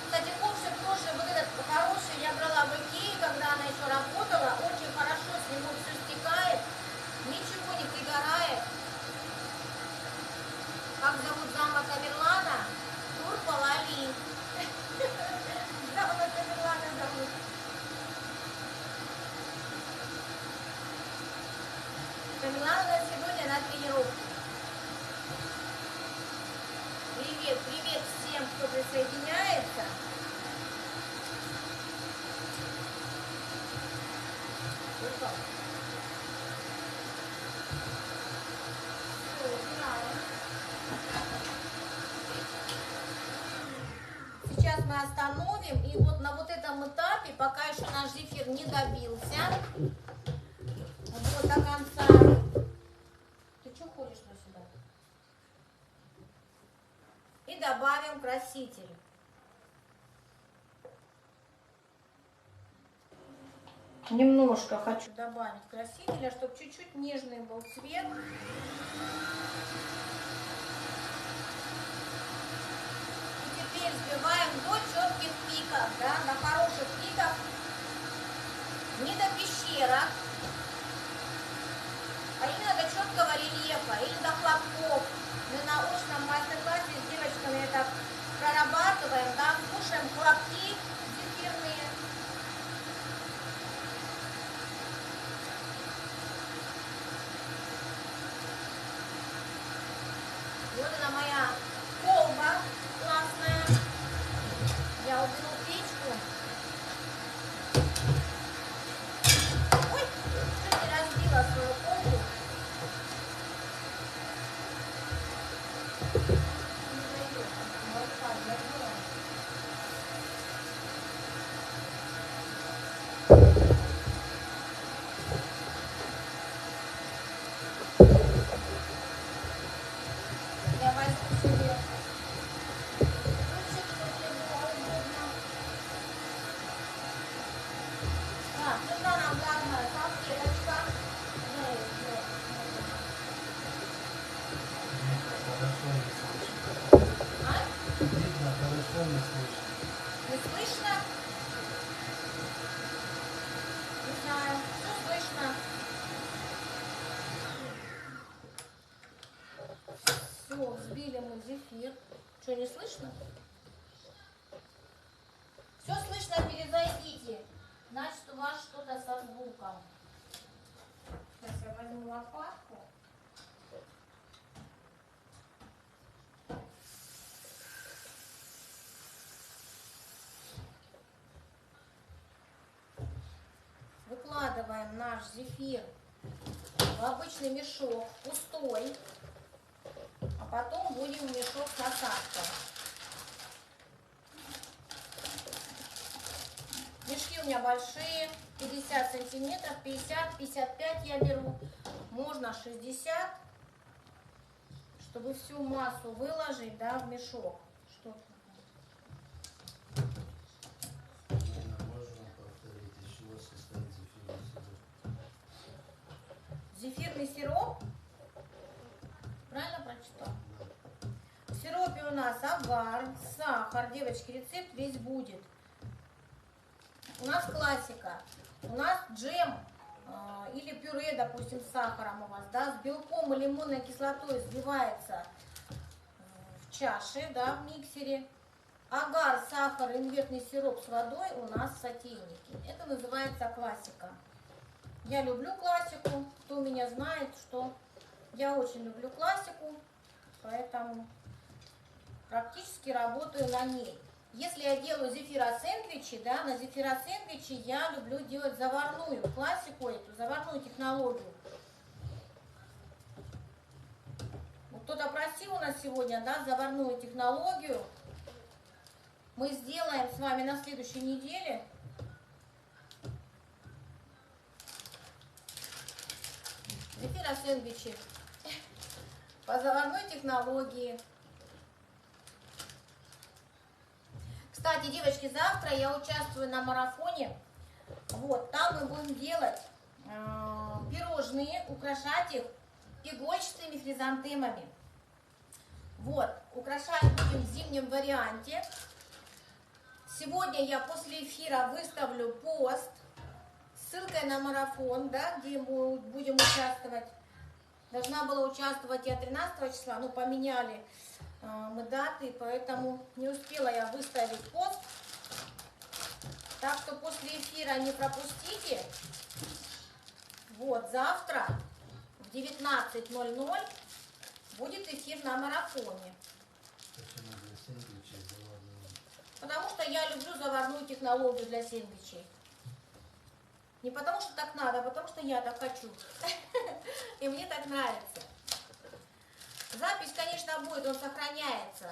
Кстати, ковшик тоже вот этот хороший я брала в Икее, когда она еще работала. Очень хорошо с него все стекает, ничего не пригорает. Как зовут зама Тамерлана? Турпалали. Зама Тамерлана зовут. Тамерлана сегодня на тренировке. Привет, привет всем, кто присоединяется. Сейчас мы остановим, и вот на вот этом этапе, пока еще наш зефир не добился, вот до конца. Ты что ходишь туда-сюда? И добавим краситель. Немножко хочу добавить красителя, чтобы чуть-чуть нежный был цвет. И теперь взбиваем до четких пиков, да, на хороших пиках, не до пещерок, а именно до четкого рельефа или до хлопков. Мы на очном мастер-классе с девочками это прорабатываем, да, слушаем хлопки зефирные. Вот она моя колба классная. Я уберу печку. Ой, чуть не разбила свою колбу. Не зайдет, молока забыла. Я возьму себе ключик, чтобы мне было удобно. Так, нужна нам влажная салфеточка. А? Видно, хорошо не слышно. Не слышно? Не знаю. Все слышно. Все, взбили мы зефир. Что, не слышно? Все слышно, перезайдите. Значит, у вас что-то со звуком. Сейчас я возьму лопатку. Выкладываем наш зефир в обычный мешок, пустой, а потом будем в мешок с насадкой. Мешки у меня большие, 50 сантиметров, 50, 55 я беру, можно 60, чтобы всю массу выложить, да, в мешок. Что тут? Наверное, можно повторить, из чего состоит зефирный сироп? Зефирный сироп? Правильно прочитал? В сиропе у нас агар, сахар, девочки, рецепт весь будет. У нас классика. У нас джем или пюре, допустим, с сахаром у вас, да, с белком и лимонной кислотой взбивается в чаше, да, в миксере. Агар, сахар, имбирный сироп с водой у нас в сотейнике. Это называется классика. Я люблю классику. Кто меня знает, что я очень люблю классику, поэтому практически работаю на ней. Если я делаю зефиро-сэндвичи, да, на зефиро-сэндвичи я люблю делать заварную классику, эту заварную технологию. Вот кто-то просил у нас сегодня, да, заварную технологию. Мы сделаем с вами на следующей неделе. Зефиро-сэндвичи по заварной технологии. Кстати, девочки, завтра я участвую на марафоне. Вот, там мы будем делать пирожные, украшать их игольчатыми хризантемами. Вот, украшать будем в зимнем варианте. Сегодня я после эфира выставлю пост с ссылкой на марафон, да, где мы будем участвовать. Должна была участвовать я 13 числа, но поменяли мы даты, поэтому не успела я выставить пост. Так что после эфира не пропустите. Вот, завтра в 19:00 будет эфир на марафоне. Почему для сэндвичей заварную? Потому что я люблю заварную технологию для сэндвичей. Не потому что так надо, а потому что я так хочу. И мне так нравится. Запись, конечно, будет, он сохраняется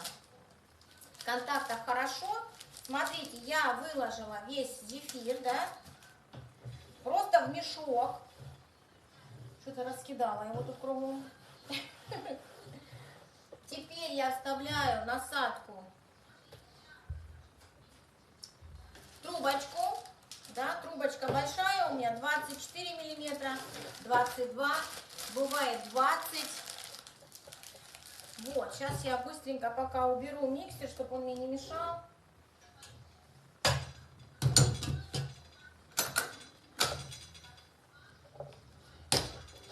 в контактах хорошо. Смотрите, я выложила весь зефир, да, просто в мешок. Что-то раскидала его тут кругом. Теперь я вставляю насадку, трубочку, да, трубочка большая у меня 24 миллиметра, 22, бывает 20. Вот, сейчас я быстренько пока уберу миксер, чтобы он мне не мешал.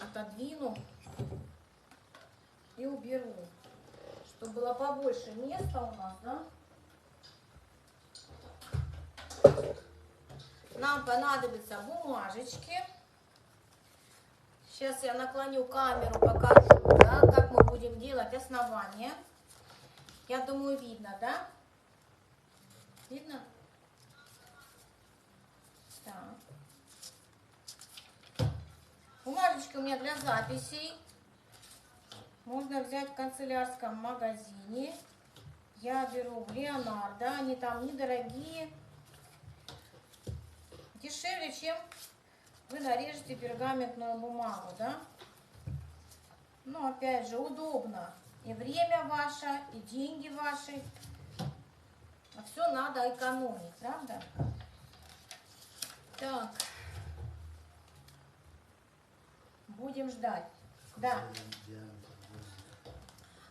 Отодвину и уберу, чтобы было побольше места у нас, да? Нам понадобятся бумажечки. Сейчас я наклоню камеру, покажу, да, как мы будем делать основание. Я думаю, видно, да? Видно? Так. Бумажечки у меня для записей. Можно взять в канцелярском магазине. Я беру в Леонардо. Они там недорогие. Дешевле, чем вы нарежете пергаментную бумагу, да? Но опять же удобно. И время ваше, и деньги ваши. А все надо экономить, правда? Так. Будем ждать. Да.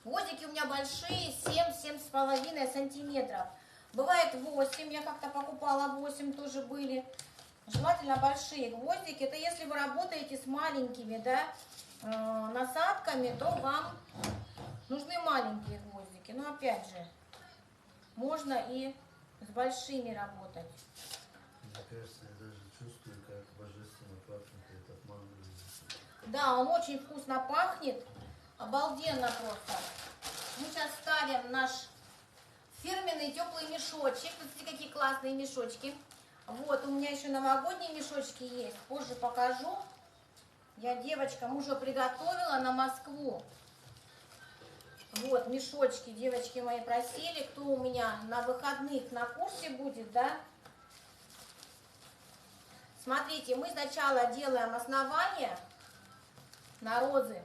Гвоздики у меня большие, 7-7,5 сантиметров. Бывает 8, я как-то покупала 8, тоже были. Желательно большие гвоздики. Это если вы работаете с маленькими, да, насадками, то вам нужны маленькие гвоздики. Но опять же, можно и с большими работать. Мне кажется, я даже чувствую, как божественно пахнет этот манго. Да, он очень вкусно пахнет. Обалденно просто. Мы сейчас ставим наш фирменный теплый мешочек. Смотрите, какие классные мешочки. Вот, у меня еще новогодние мешочки есть. Позже покажу. Я девочкам уже приготовила на Москву. Вот, мешочки девочки мои просили. Кто у меня на выходных на курсе будет, да? Смотрите, мы сначала делаем основание на розы.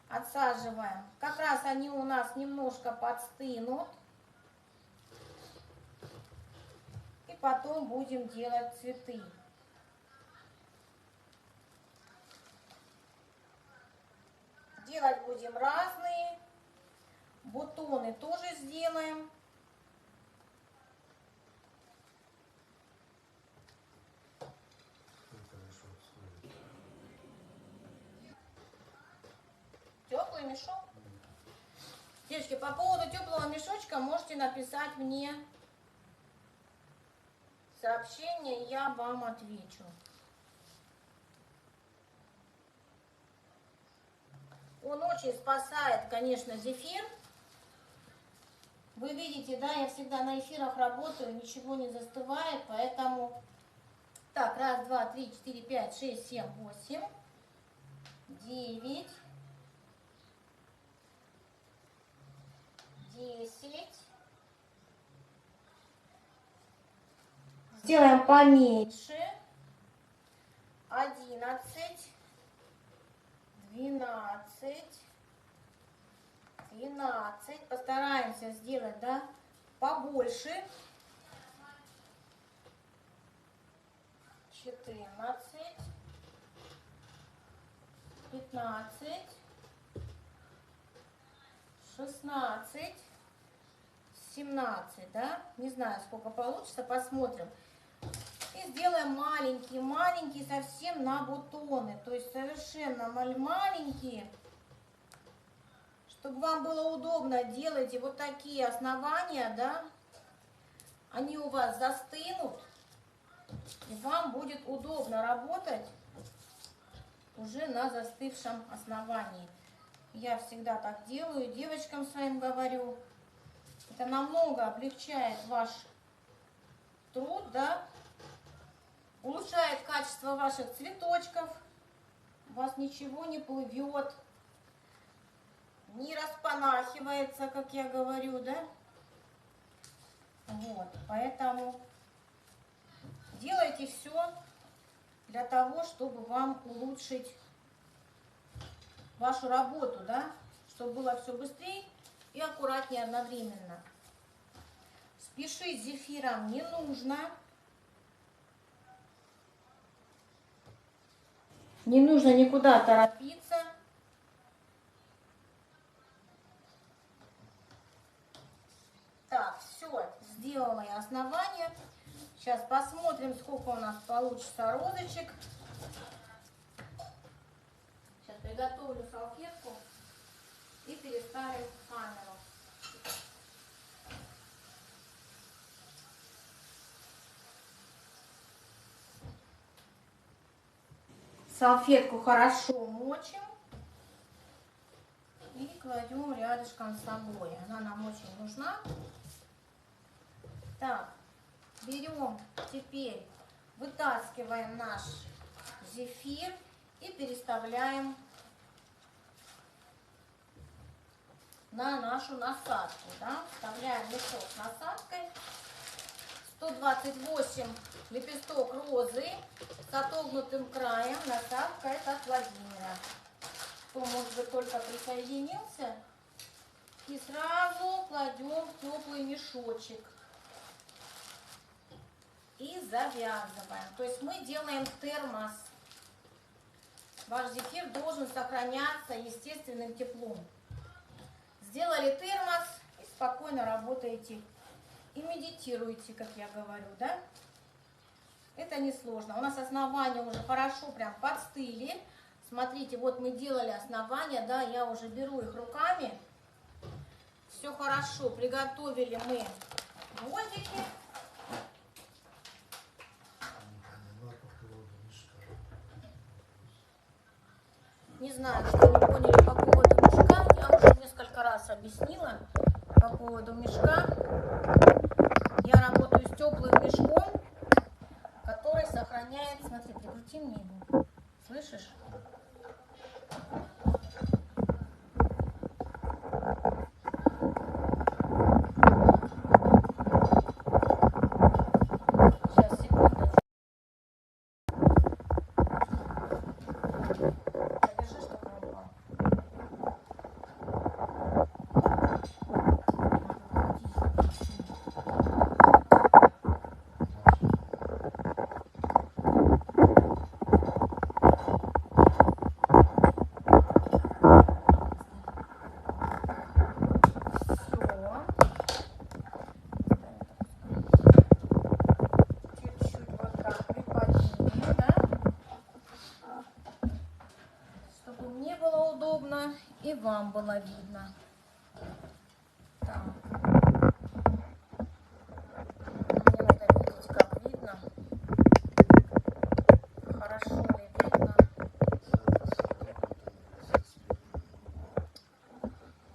Отсаживаем. Как раз они у нас немножко подстынут. И потом будем делать цветы. Делать будем разные. Бутоны тоже сделаем. Теплый мешок? Девочки, по поводу теплого мешочка можете написать мне сообщение, я вам отвечу. Он очень спасает, конечно, зефир. Вы видите, да, я всегда на эфирах работаю, ничего не застывает, поэтому... Так, 1, 2, 3, 4, 5, 6, 7, 8, 9, 10. Сделаем поменьше. 11, 12, 13. Постараемся сделать, да, побольше. 14, 15, 16, 17, да? Не знаю, сколько получится, посмотрим. И сделаем маленькие совсем на бутоны. То есть совершенно маленькие. Чтобы вам было удобно, делайте вот такие основания, да? Они у вас застынут. И вам будет удобно работать уже на застывшем основании. Я всегда так делаю, девочкам своим говорю. Это намного облегчает ваш труд, да? Улучшает качество ваших цветочков. У вас ничего не плывет, не распанахивается, как я говорю, да? Вот, поэтому делайте все для того, чтобы вам улучшить вашу работу, да? Чтобы было все быстрее и аккуратнее одновременно. Спешить с зефиром не нужно. Не нужно никуда торопиться. Так, все, сделала я основание. Сейчас посмотрим, сколько у нас получится розочек. Сейчас приготовлю салфетку и переставим камеру. Салфетку хорошо мочим и кладем рядышком с собой. Она нам очень нужна. Так, берем теперь, вытаскиваем наш зефир и переставляем на нашу насадку. Да? Вставляем мешок с насадкой. 128 лепесток розы с отогнутым краем. Насадка это от Владимира. Кто, может быть, только присоединился. И сразу кладем в теплый мешочек. И завязываем. То есть мы делаем термос. Ваш зефир должен сохраняться естественным теплом. Сделали термос и спокойно работаете. И медитируйте, как я говорю, да? Это несложно. У нас основания уже хорошо прям подстыли. Смотрите, вот мы делали основания, да, я уже беру их руками. Все хорошо, приготовили мы гвоздики. Не знаю, что не поняли по поводу мешка. Я уже несколько раз объяснила по поводу мешка. Я работаю с теплым мешком, который сохраняет... Смотри, прикрути мне его. Слышишь? Сейчас, секунду. Подержи, чтобы он упал. Чуть-чуть вот так приподнимем, да? Чтобы мне было удобно и вам было видно. Так. Мне надо видеть, как видно. Хорошо ли видно?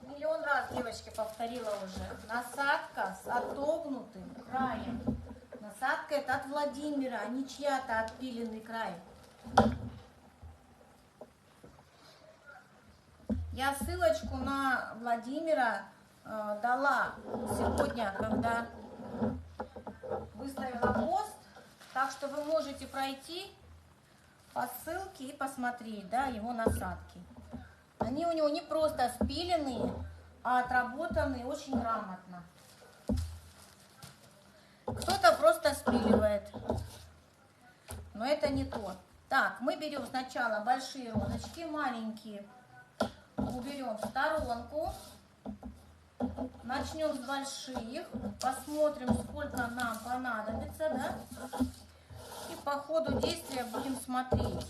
Миллион раз, девочки, повторила уже. Насадка с отогнутым краем. Насадка это от Владимира, а не чья-то отпиленный край. Я ссылочку на Владимира дала сегодня, когда выставила пост. Так что вы можете пройти по ссылке и посмотреть, да, его насадки. Они у него не просто спиленные, а отработанные очень грамотно. Кто-то просто спиливает, но это не то. Так, мы берем сначала большие розочки, маленькие уберем в сторонку. Начнем с больших, посмотрим, сколько нам понадобится, да? И по ходу действия будем смотреть,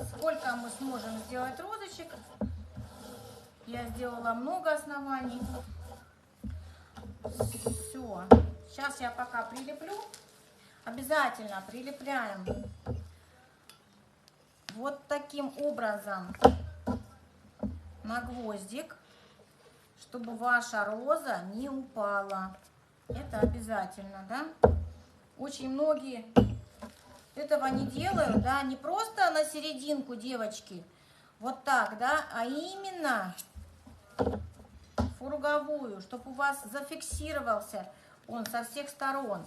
сколько мы сможем сделать розочек. Я сделала много оснований. Все. Сейчас я пока прилеплю. Обязательно прилепляем вот таким образом на гвоздик, чтобы ваша роза не упала. Это обязательно, да? Очень многие этого не делают, да? Не просто на серединку, девочки, вот так, да? А именно фурговую, чтобы у вас зафиксировался он со всех сторон.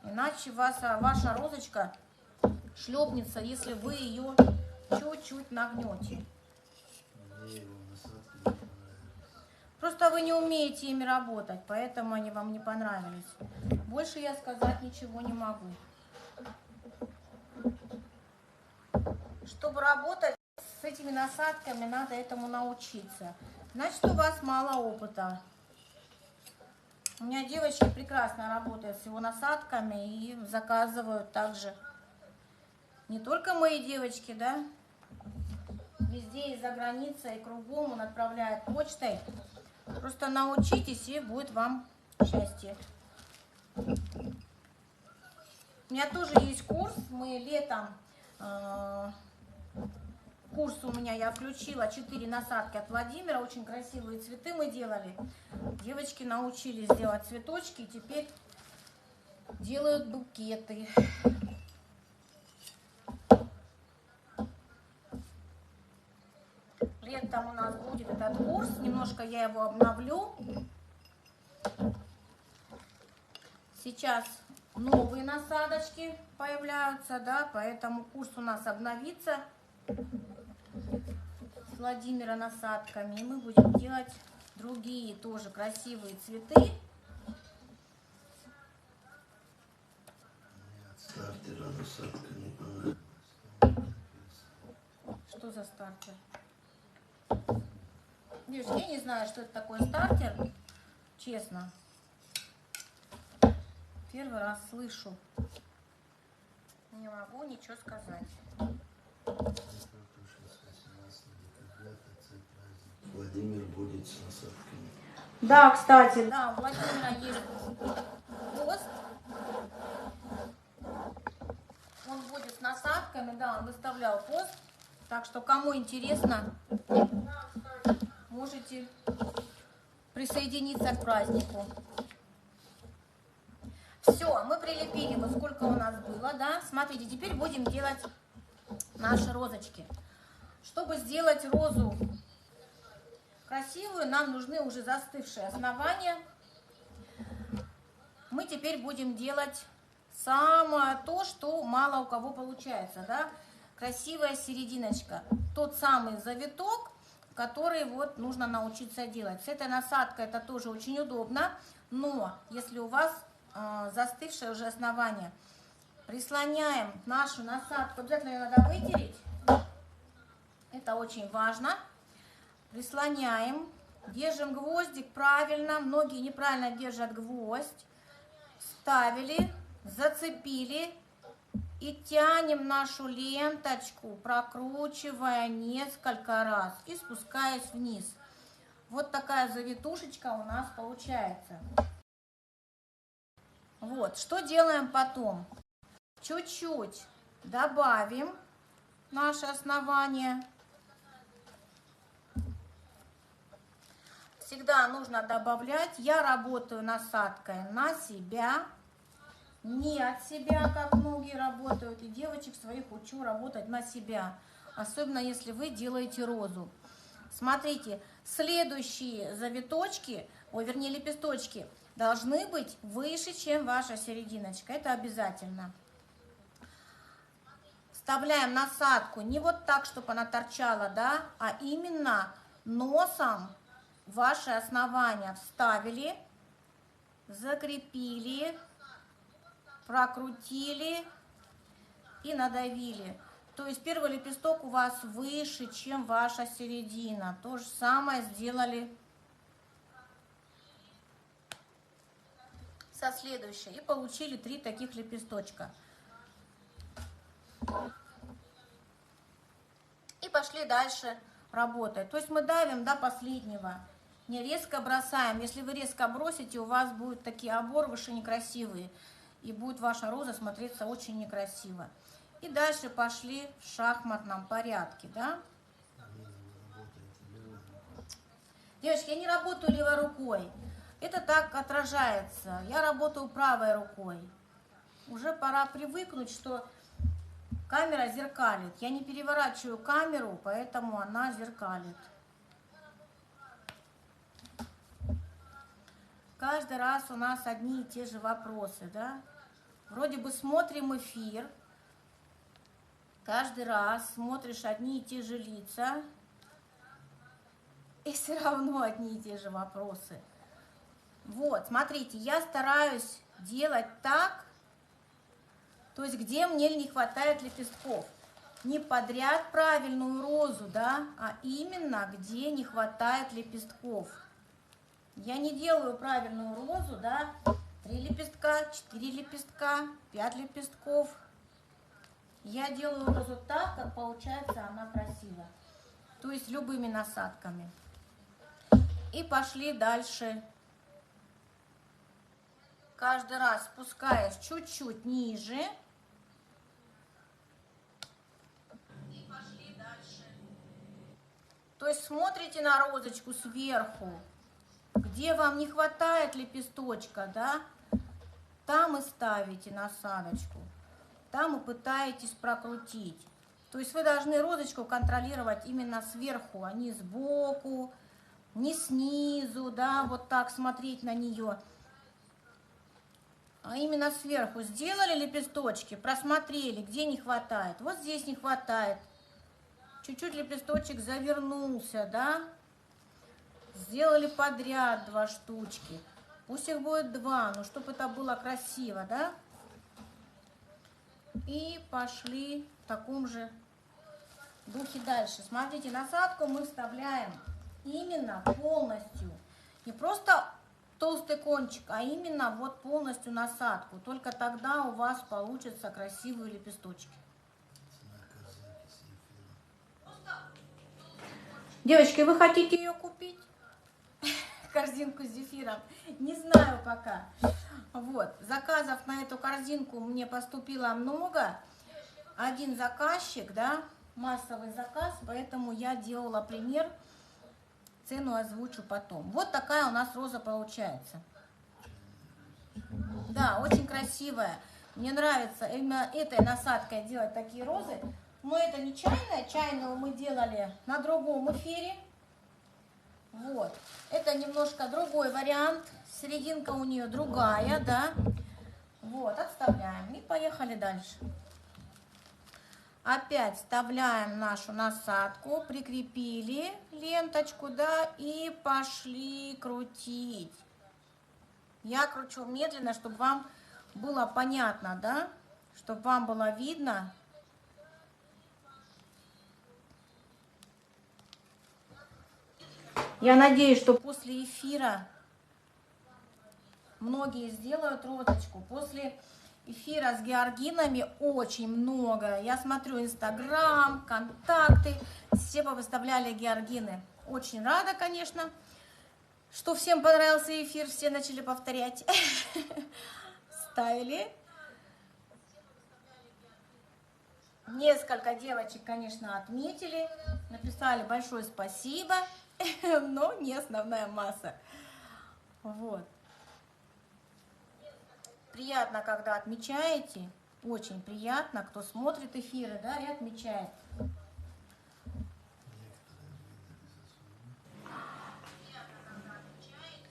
Иначе ваша розочка шлепнется, если вы ее чуть-чуть нагнете. Просто вы не умеете ими работать, поэтому они вам не понравились. Больше я сказать ничего не могу. Чтобы работать с этими насадками, надо этому научиться. Значит, у вас мало опыта. У меня девочки прекрасно работают с его насадками и заказывают также. Не только мои девочки, да? Везде из-за границы и кругом он отправляет почтой. Просто научитесь, и будет вам счастье. У меня тоже есть курс. Мы летом... Курс у меня я включила 4 насадки от Владимира. Очень красивые цветы мы делали. Девочки научились делать цветочки. И теперь делают букеты. Летом у нас будет этот курс. Немножко я его обновлю. Сейчас новые насадочки появляются, да, поэтому курс у нас обновится с Владимира насадками. И мы будем делать другие тоже красивые цветы. Нет, стартера насадка не понравилась. Что за стартер? Девушки, я не знаю, что это такое стартер, честно. Первый раз слышу. Не могу ничего сказать. Владимир будет с насадками. Да, кстати, да, у Владимира есть пост. Он будет с насадками, да, он выставлял пост. Так что, кому интересно, можете присоединиться к празднику. Все, мы прилепили, вот сколько у нас было, да. Смотрите, теперь будем делать наши розочки. Чтобы сделать розу красивую, нам нужны уже застывшие основания. Мы теперь будем делать самое то, что мало у кого получается, да. Красивая серединочка. Тот самый завиток, который вот нужно научиться делать. С этой насадкой это тоже очень удобно, но если у вас застывшее уже основание, прислоняем нашу насадку, обязательно ее надо вытереть, это очень важно. Прислоняем, держим гвоздик правильно, многие неправильно держат гвоздь, вставили, зацепили и тянем нашу ленточку, прокручивая несколько раз и спускаясь вниз. Вот такая завитушечка у нас получается. Вот, что делаем потом? Чуть-чуть добавим наше основание. Всегда нужно добавлять. Я работаю насадкой на себя, не от себя, как многие работают. И девочек своих учу работать на себя. Особенно, если вы делаете розу. Смотрите, следующие завиточки, вернее лепесточки, должны быть выше, чем ваша серединочка. Это обязательно. Вставляем насадку не вот так, чтобы она торчала, да, а именно носом ваше основание вставили, закрепили, прокрутили и надавили. То есть первый лепесток у вас выше, чем ваша середина. То же самое сделали со следующей. И получили 3 таких лепесточка. И пошли дальше работать. То есть мы давим до последнего. Не резко бросаем. Если вы резко бросите, у вас будут такие оборвыши некрасивые. И будет ваша роза смотреться очень некрасиво. И дальше пошли в шахматном порядке, да? Девочки, я не работаю левой рукой. Это так отражается. Я работаю правой рукой. Уже пора привыкнуть, что камера зеркалит. Я не переворачиваю камеру, поэтому она зеркалит. Каждый раз у нас одни и те же вопросы, да? Вроде бы смотрим эфир. Каждый раз смотришь одни и те же лица. И все равно одни и те же вопросы. Вот, смотрите, я стараюсь делать так, то есть где мне не хватает лепестков. не подряд правильную розу, да, а именно где не хватает лепестков. Я не делаю правильную розу, да, 3 лепестка, 4 лепестка, 5 лепестков. Я делаю розу так, как получается она красиво. То есть любыми насадками. И пошли дальше. Каждый раз спускаясь чуть-чуть ниже. И пошли дальше. То есть смотрите на розочку сверху. Где вам не хватает лепесточка, да, там и ставите насадочку. Там и пытаетесь прокрутить. То есть вы должны розочку контролировать именно сверху, а не сбоку, не снизу, да, вот так смотреть на нее. А именно сверху. Сделали лепесточки, просмотрели, где не хватает. Вот здесь не хватает. Чуть-чуть лепесточек завернулся, да. Сделали подряд 2 штучки. Пусть их будет 2, но чтобы это было красиво, да. И пошли в таком же духе дальше. Смотрите, насадку мы вставляем именно полностью. Не просто толстый кончик, а именно вот полностью насадку. Только тогда у вас получатся красивые лепесточки. Девочки, вы хотите ее купить? Корзинку с зефиром? Не знаю пока. Вот, заказов на эту корзинку мне поступило много. Один заказчик, да, массовый заказ, поэтому я делала пример. Цену озвучу потом. Вот такая у нас роза получается. Да, очень красивая. Мне нравится именно этой насадкой делать такие розы. Но это не чайная. Чайную мы делали на другом эфире. Вот. Это немножко другой вариант. Серединка у нее другая, да. Вот, отставляем. И поехали дальше. Опять вставляем нашу насадку, прикрепили ленточку, да, и пошли крутить. Я кручу медленно, чтобы вам было понятно, да, чтобы вам было видно. Я надеюсь, что после эфира многие сделают розочку. После эфира с георгинами очень много. Я смотрю Инстаграм, контакты, все повыставляли георгины. Очень рада, конечно, что всем понравился эфир, все начали повторять. Ставили. Несколько девочек, конечно, отметили, написали большое спасибо, но не основная масса. Вот. Приятно, когда отмечаете, очень приятно, кто смотрит эфиры, да, и отмечает.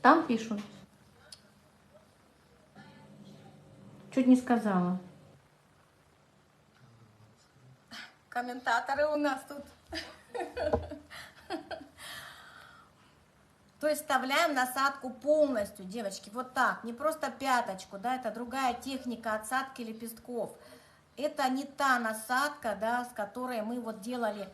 Там пишут. Чуть не сказала. Комментаторы у нас тут. То есть вставляем насадку полностью, девочки, вот так, не просто пяточку, да, это другая техника отсадки лепестков. Это не та насадка, да, с которой мы вот делали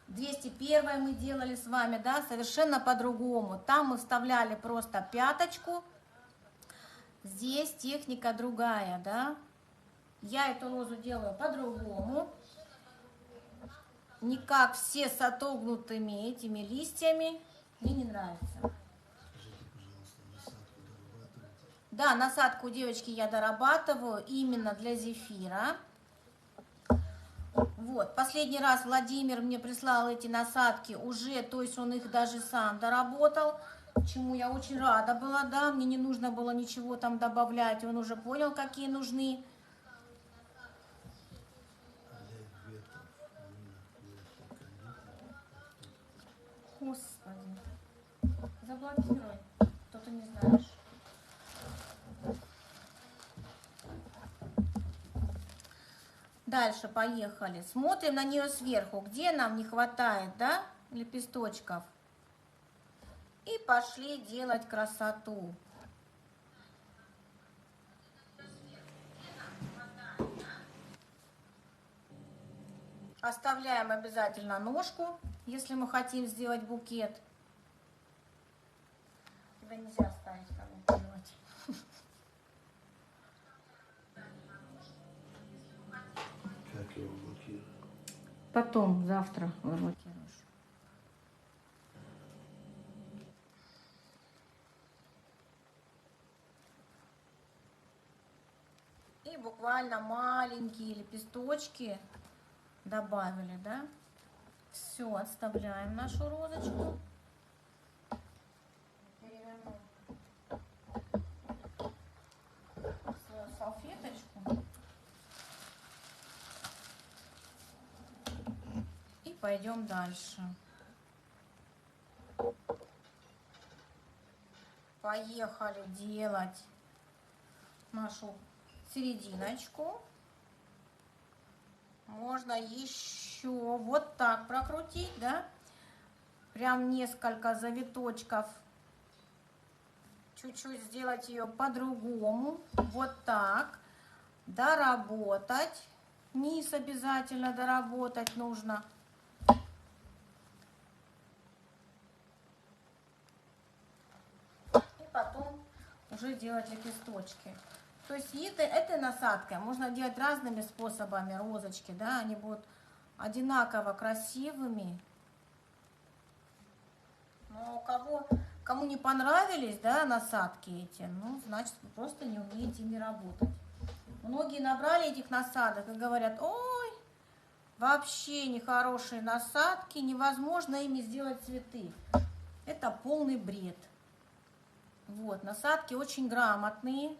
201 мы делали с вами, да, совершенно по-другому. Там мы вставляли просто пяточку, здесь техника другая, да. Я эту розу делаю по-другому. Не как все с отогнутыми этими листьями. Мне не нравится. Скажите, пожалуйста, насадку дорабатываете? Да, насадку, девочки, я дорабатываю именно для зефира. Вот, последний раз Владимир мне прислал эти насадки уже, то есть он их даже сам доработал, чему я очень рада была, да, мне не нужно было ничего там добавлять, он уже понял, какие нужны. Господи, заблокируй, что ты не знаешь. Дальше поехали. Смотрим на нее сверху, где нам не хватает, да, лепесточков. И пошли делать красоту. Оставляем обязательно ножку, если мы хотим сделать букет. Тебя нельзя оставить, комментировать. Как его блокировать? Потом, завтра заблокируешь. И буквально маленькие лепесточки добавили, да? Все, отставляем нашу розочку. Перевернем свою салфеточку. И пойдем дальше. Поехали делать нашу серединочку. Можно еще вот так прокрутить, да? Прям несколько завиточков. Чуть-чуть сделать ее по-другому. Вот так. Доработать. Низ обязательно доработать нужно. И потом уже делать лепесточки. То есть этой насадкой можно делать разными способами розочки, да, они будут одинаково красивыми. Но кому не понравились, да, насадки эти, ну, значит, вы просто не умеете ими работать. Многие набрали этих насадок и говорят: ой, вообще нехорошие насадки, невозможно ими сделать цветы. Это полный бред. Вот, насадки очень грамотные.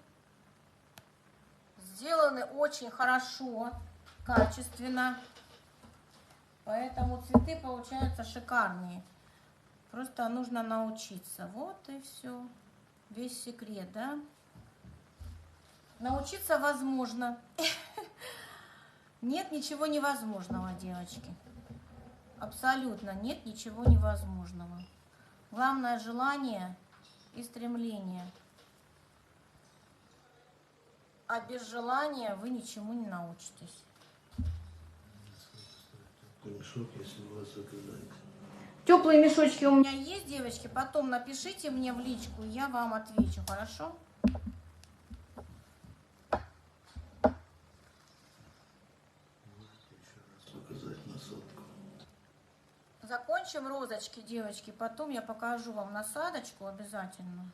Сделаны очень хорошо, качественно, поэтому цветы получаются шикарные. Просто нужно научиться. Вот и все. Весь секрет, да? Научиться возможно. Нет ничего невозможного, девочки. Абсолютно нет ничего невозможного. Главное желание и стремление. А без желания вы ничему не научитесь. Мешок, если у вас заказать. Теплые мешочки у меня есть, девочки. Потом напишите мне в личку, я вам отвечу, хорошо? Можете еще раз показать насадку. Закончим розочки, девочки. Потом я покажу вам насадочку обязательно.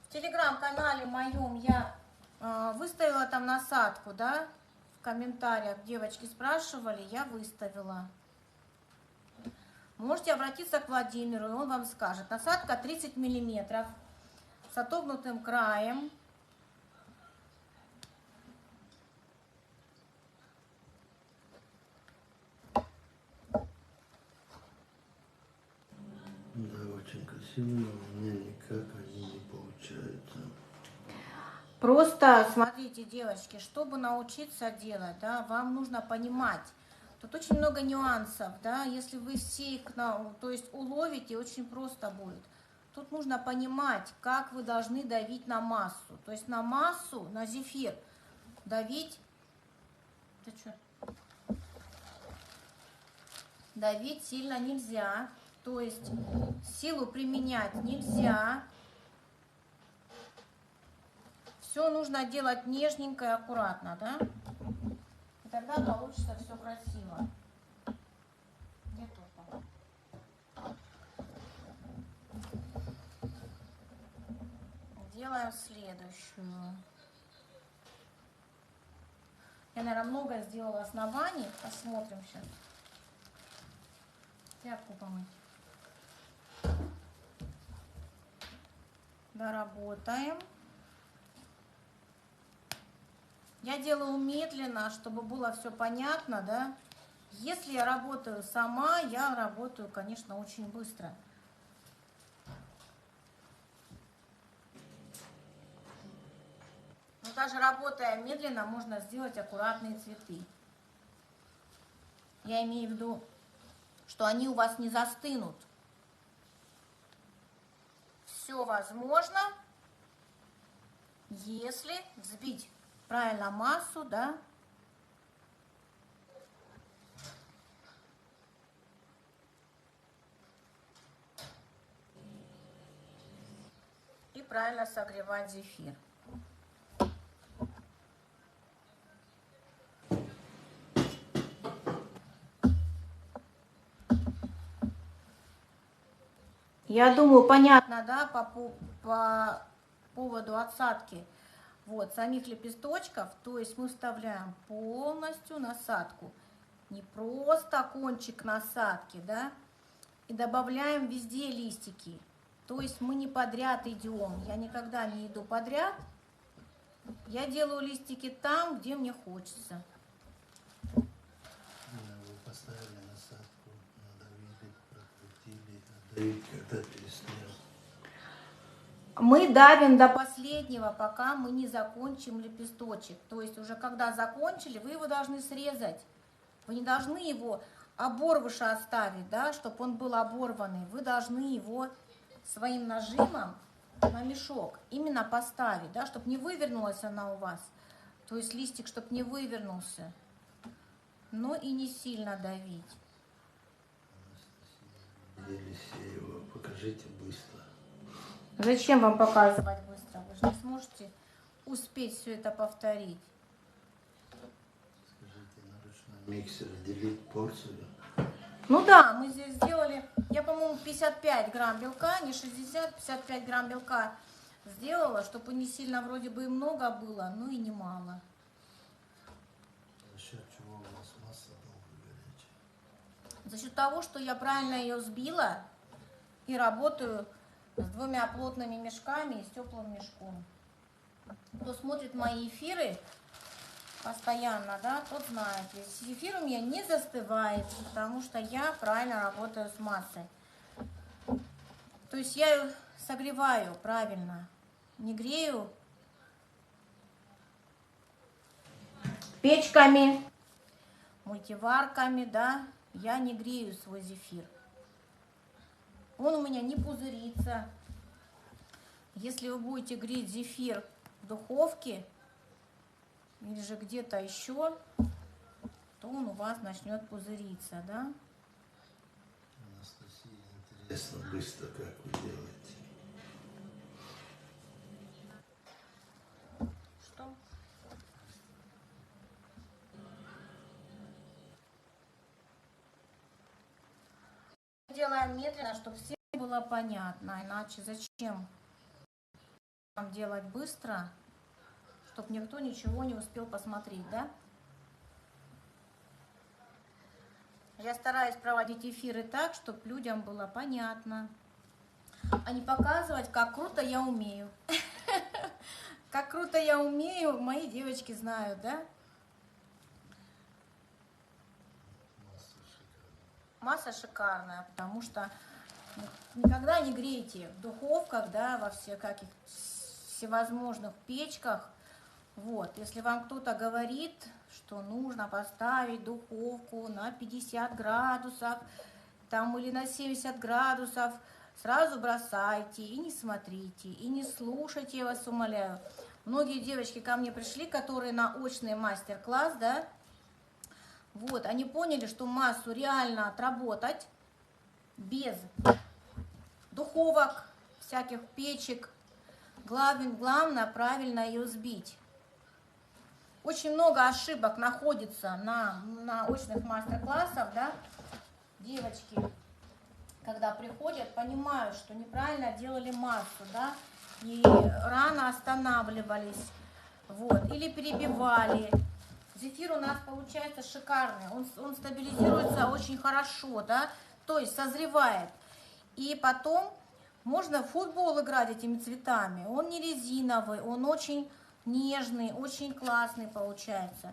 В телеграм-канале моем я выставила там насадку, да? В комментариях девочки спрашивали, я выставила. Можете обратиться к Владимиру, и он вам скажет. Насадка 30 миллиметров с отогнутым краем. Да, очень красивые, но у меня никак они не получаются. Просто смотрите, девочки, чтобы научиться делать, да, вам нужно понимать. Тут очень много нюансов, да, если вы все их, то есть уловите, очень просто будет. Тут нужно понимать, как вы должны давить на массу. То есть на массу, на зефир давить, давить сильно нельзя. То есть силу применять нельзя. Все нужно делать нежненько и аккуратно, да? И тогда получится все красиво. Где тут? Делаем следующую. Я, наверное, много сделала оснований. Посмотрим сейчас. Тряпку помыть. Доработаем. Я делаю медленно, чтобы было все понятно, да. Если я работаю сама, я работаю, конечно, очень быстро. Но даже работая медленно, можно сделать аккуратные цветы. Я имею в виду, что они у вас не застынут. Все возможно, если взбить правильно массу, да, правильно согревать зефир. Я думаю, понятно, да, по поводу отсадки вот самих лепесточков. То есть мы вставляем полностью насадку, не просто кончик насадки, да, и добавляем везде листики. То есть мы не подряд идем. Я никогда не иду подряд. Я делаю листики там, где мне хочется. Вы поставили насадку, надавили, прокрутили, отдавить, когда переснял. Мы давим до последнего, пока мы не закончим лепесточек. То есть уже когда закончили, вы его должны срезать. Вы не должны его оборвыша оставить, да, чтобы он был оборванный. Вы должны его своим нажимом на мешок именно поставить, да, чтобы не вывернулась она у вас. То есть листик, чтобы не вывернулся. Но и не сильно давить. Елисеева, покажите быстро. Зачем вам показывать быстро? Вы же не сможете успеть все это повторить. Скажите, на ручном миксере делить порцию. Ну да, мы здесь сделали, я, по-моему, 55 грамм белка, не 60, 55 грамм белка сделала, чтобы не сильно вроде бы и много было, но и не мало. За счет чего у вас масса долго горячая? За счет того, что я правильно ее взбила и работаю с двумя плотными мешками и с теплым мешком. Кто смотрит мои эфиры постоянно, да, тот знает. Эфир у меня не застывает, потому что я правильно работаю с массой. То есть я ее согреваю правильно, не грею печками, мультиварками, да, я не грею свой зефир. Он у меня не пузырится. Если вы будете греть зефир в духовке или же где-то еще, то он у вас начнет пузыриться, да? Анастасия, интересно быстро, как вы делаете. Что? Делаем медленно, чтобы всем было понятно, иначе зачем нам делать быстро, чтобы никто ничего не успел посмотреть, да? Я стараюсь проводить эфиры так, чтобы людям было понятно, а не показывать, как круто я умею. Как круто я умею, мои девочки знают, да? Масса шикарная, потому что никогда не грейте в духовках, да, во всевозможных печках. Вот, если вам кто-то говорит, что нужно поставить духовку на 50 градусов, там или на 70 градусов, сразу бросайте и не смотрите, и не слушайте, я вас умоляю. Многие девочки ко мне пришли, которые на очный мастер-класс, да, вот, они поняли, что массу реально отработать без духовок, всяких печек. Главное правильно ее сбить. Очень много ошибок находится на очных мастер-классах, да. Девочки, когда приходят, понимают, что неправильно делали массу, да, и рано останавливались, вот, или перебивали. Зефир у нас получается шикарный, он стабилизируется очень хорошо, да, то есть созревает. И потом можно в футбол играть этими цветами. Он не резиновый, он очень нежный, очень классный получается.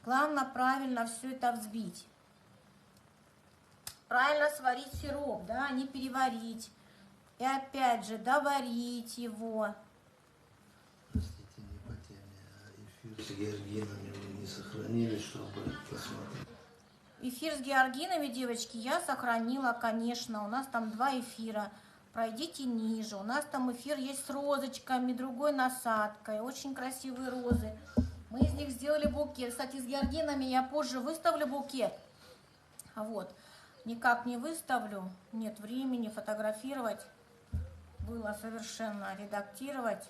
Главное правильно все это взбить. Правильно сварить сироп, да, не переварить. И опять же доварить его. Простите, не по теме, а эфир с георгинами вы не сохранили, чтобы посмотреть? Эфир с георгинами, девочки, я сохранила, конечно. У нас там 2 эфира. Пройдите ниже. У нас там эфир есть с розочками, другой насадкой. Очень красивые розы. Мы из них сделали букет. Кстати, с георгинами я позже выставлю букет. Вот. Никак не выставлю. Нет времени фотографировать. было совершенно редактировать.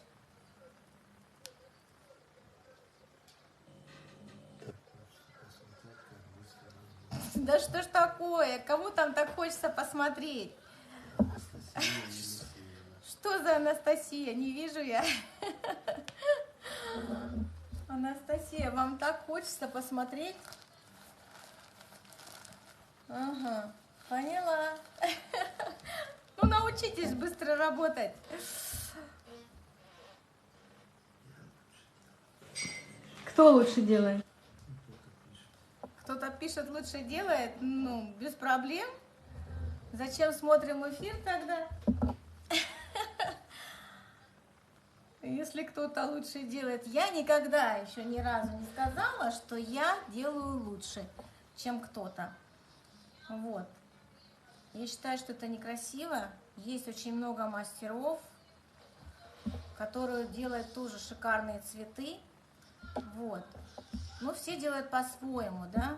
Да что ж такое? Кому там так хочется посмотреть? Что за Анастасия? Не вижу я. Анастасия, вам так хочется посмотреть? Ага, поняла. Ну, научитесь быстро работать. Кто лучше делает? Кто-то пишет, лучше делает. Ну, без проблем. Зачем смотрим эфир тогда? Если кто-то лучше делает. Я никогда еще ни разу не сказала, что я делаю лучше, чем кто-то. Вот. Я считаю, что это некрасиво. Есть очень много мастеров, которые делают тоже шикарные цветы. Вот. Но все делают по-своему, да?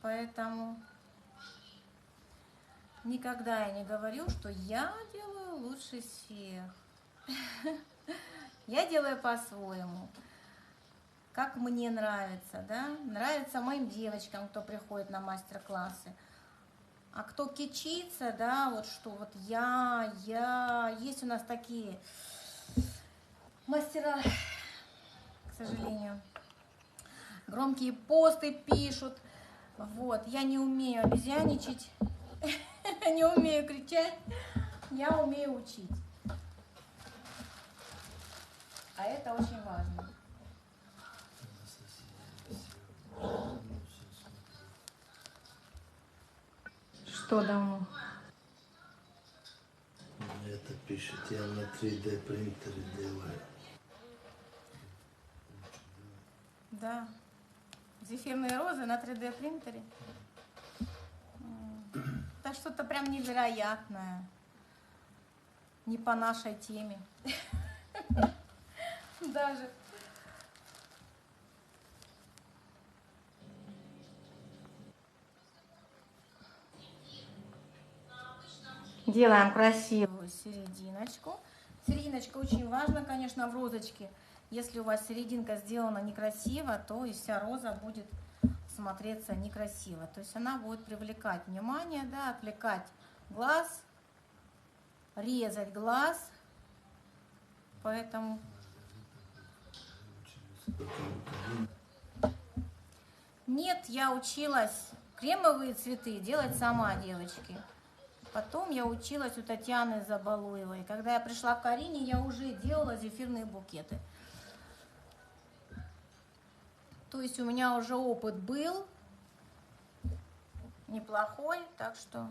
Поэтому никогда я не говорю, что я делаю лучше всех. Я делаю по-своему, как мне нравится, да? Нравится моим девочкам, кто приходит на мастер-классы. А кто кичится, да, вот что вот я, есть у нас такие мастера, к сожалению, громкие посты пишут. Вот, я не умею обезьяничать, не умею кричать, я умею учить. А это очень важно. Что давно? Это пишет, я на 3D принтере делаю. Да. Зефирные розы на 3D принтере. Это что-то прям невероятное. Не по нашей теме. Даже. Делаем красивую серединочку. Серединочка очень важна, конечно, в розочке. Если у вас серединка сделана некрасиво, то и вся роза будет смотреться некрасиво. То есть она будет привлекать внимание, да, отвлекать глаз, резать глаз. Поэтому... Нет, я училась кремовые цветы делать сама, девочки. Потом я училась у Татьяны Забалуевой. Когда я пришла к Карине, я уже делала зефирные букеты. То есть у меня уже опыт был неплохой, так что...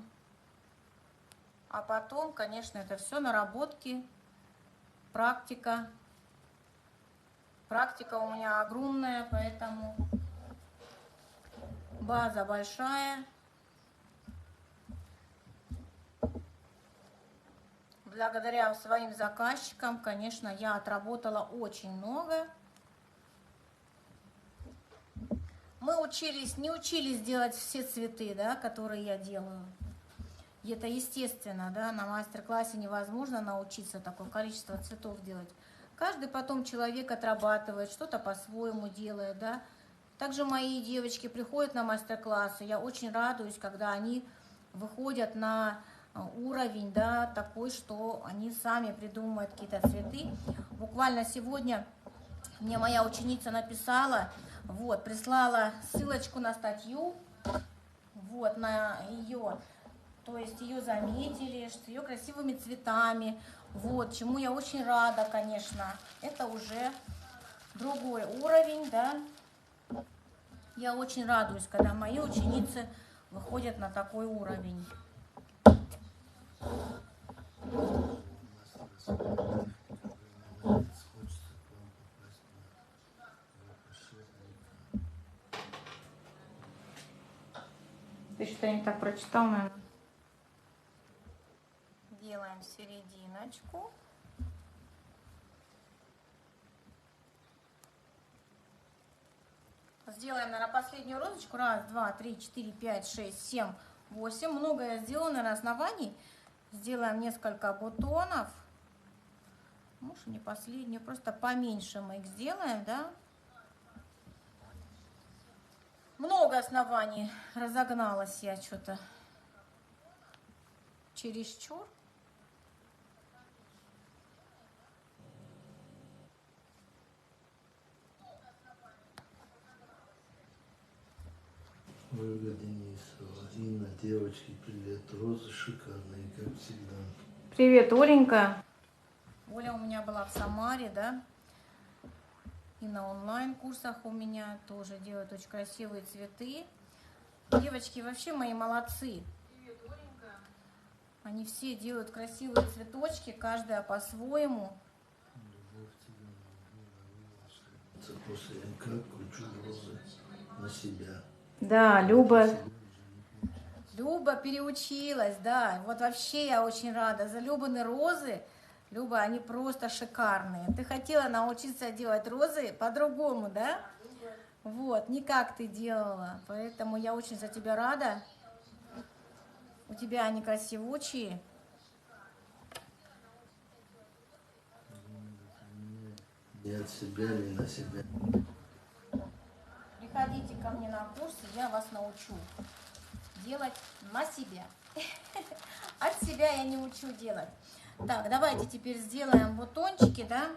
А потом, конечно, это все наработки, практика. Практика у меня огромная, поэтому база большая. Благодаря своим заказчикам, конечно, я отработала очень много. Мы не учились делать все цветы, да, которые я делаю. И это естественно, да, на мастер-классе невозможно научиться такое количество цветов делать. Каждый потом человек отрабатывает, что-то по-своему делает, да. Также мои девочки приходят на мастер-классы, я очень радуюсь, когда они выходят на уровень, да, такой, что они сами придумывают какие-то цветы. Буквально сегодня мне моя ученица написала, вот, прислала ссылочку на статью, вот, на ее, то есть ее заметили, что ее красивыми цветами, вот, чему я очень рада, конечно. Это уже другой уровень, да. Я очень радуюсь, когда мои ученицы выходят на такой уровень. Ты что-то не так прочитал, наверное? Делаем серединочку. Сделаем, наверное, последнюю розочку. 1, 2, 3, 4, 5, 6, 7, 8. Многое сделано на основании. сделаем несколько бутонов. Может, не последнюю, просто поменьше мы их сделаем, да? Много оснований. Разогналась я что-то. Чересчур. Ольга Денисова. Инна, девочки, привет. Розы шикарные, как всегда. Привет, Оленька. Оля у меня была в Самаре, да? И на онлайн-курсах у меня тоже делают очень красивые цветы. Девочки вообще мои молодцы. Привет, Оленька. Они все делают красивые цветочки, каждая по-своему. Любовь тебя научила, после МК кручу розы на себя. Да, Люба. Себе уже не получится. Люба переучилась, да. Вот вообще я очень рада. За Любины розы, Люба, они просто шикарные. Ты хотела научиться делать розы по-другому, да? Вот, не как ты делала. Поэтому я очень за тебя рада. У тебя они красивучие. Не от себя, не на себя. Приходите ко мне на курсы, я вас научу делать на себя. От себя я не учу делать. Так, давайте теперь сделаем бутончики, да?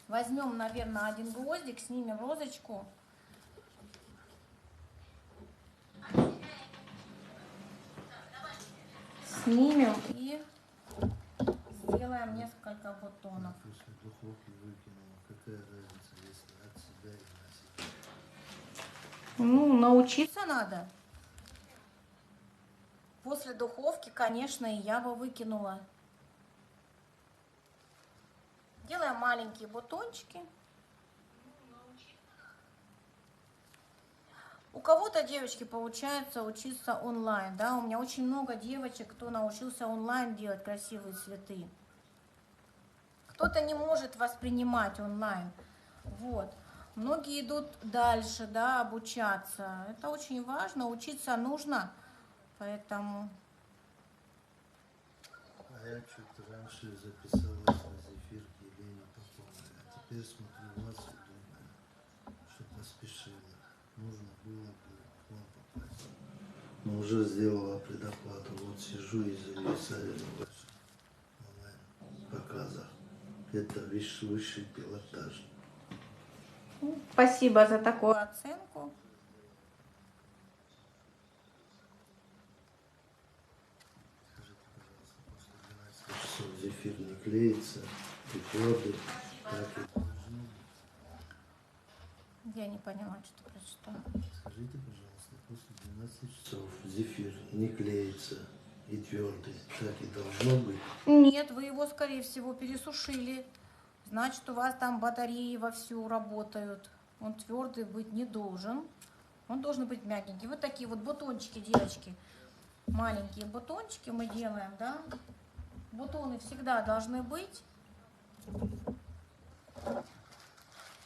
Возьмем, наверное, один гвоздик, снимем розочку. Снимем и сделаем несколько бутонов. После духовки выкинула. Какая разница, если от себя и на себя? Ну, научиться надо. После духовки, конечно, и я бы выкинула. Делаем маленькие бутончики. У кого-то, девочки, получается учиться онлайн, да? У меня очень много девочек, кто научился онлайн делать красивые цветы. Кто-то не может воспринимать онлайн. Вот. Многие идут дальше, да, обучаться. Это очень важно, учиться нужно. Поэтому... А я чуть раньше записалась на зефир к Елене Поповой. А теперь смотрю вас и думаю, что поспешила. Нужно было бы к вам попасть. Но уже сделала предоплату. Вот сижу и зависаю на ваших онлайн-показах. Это высший пилотаж. Спасибо за такую оценку. Скажите, пожалуйста, после 12 часов зефир не клеится, и твердый, так и должно быть. Я не поняла, что ты прочитала. Скажите, пожалуйста, после 12 часов зефир не клеится и твердый, так и должно быть? Нет, вы его, скорее всего, пересушили. Значит, у вас там батареи вовсю работают. Он твердый быть не должен. Он должен быть мягенький. Вот такие вот бутончики, девочки. Маленькие бутончики мы делаем, да? Бутоны всегда должны быть.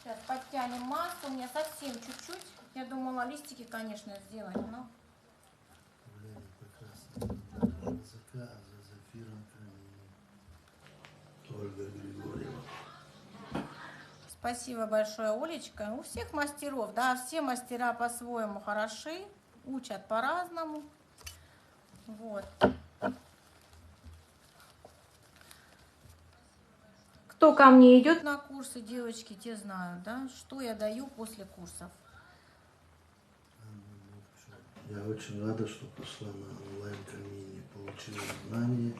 Сейчас подтянем массу. У меня совсем чуть-чуть. Я думала, листики, конечно, сделать, но... Время прекрасно. Языка, а за зефиром камень. Ольга Григорьева. Спасибо большое, Олечка. У всех мастеров, да, все мастера по-своему хороши, учат по-разному. Вот. Кто ко мне идет на курсы, девочки, те знают, да, что я даю после курсов. Я очень рада, что пошла на онлайн-камине, получила знания,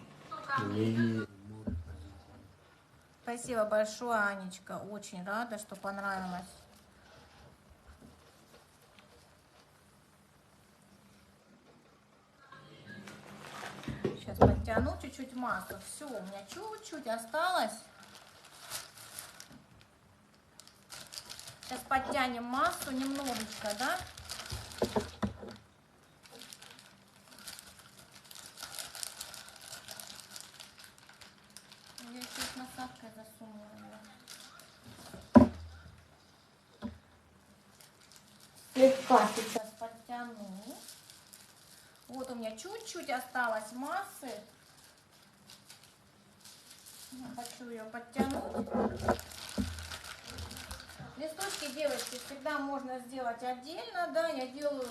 умения и море позитива. Спасибо большое, Анечка. Очень рада, что понравилось. Сейчас подтяну чуть-чуть массу. Все, у меня чуть-чуть осталось. Сейчас подтянем массу немножечко, да? Я сейчас насадкой засунула ее. Слегка сейчас подтяну. Вот у меня чуть-чуть осталось массы. Хочу ее подтянуть. Листочки, девочки, всегда можно сделать отдельно, да, я делаю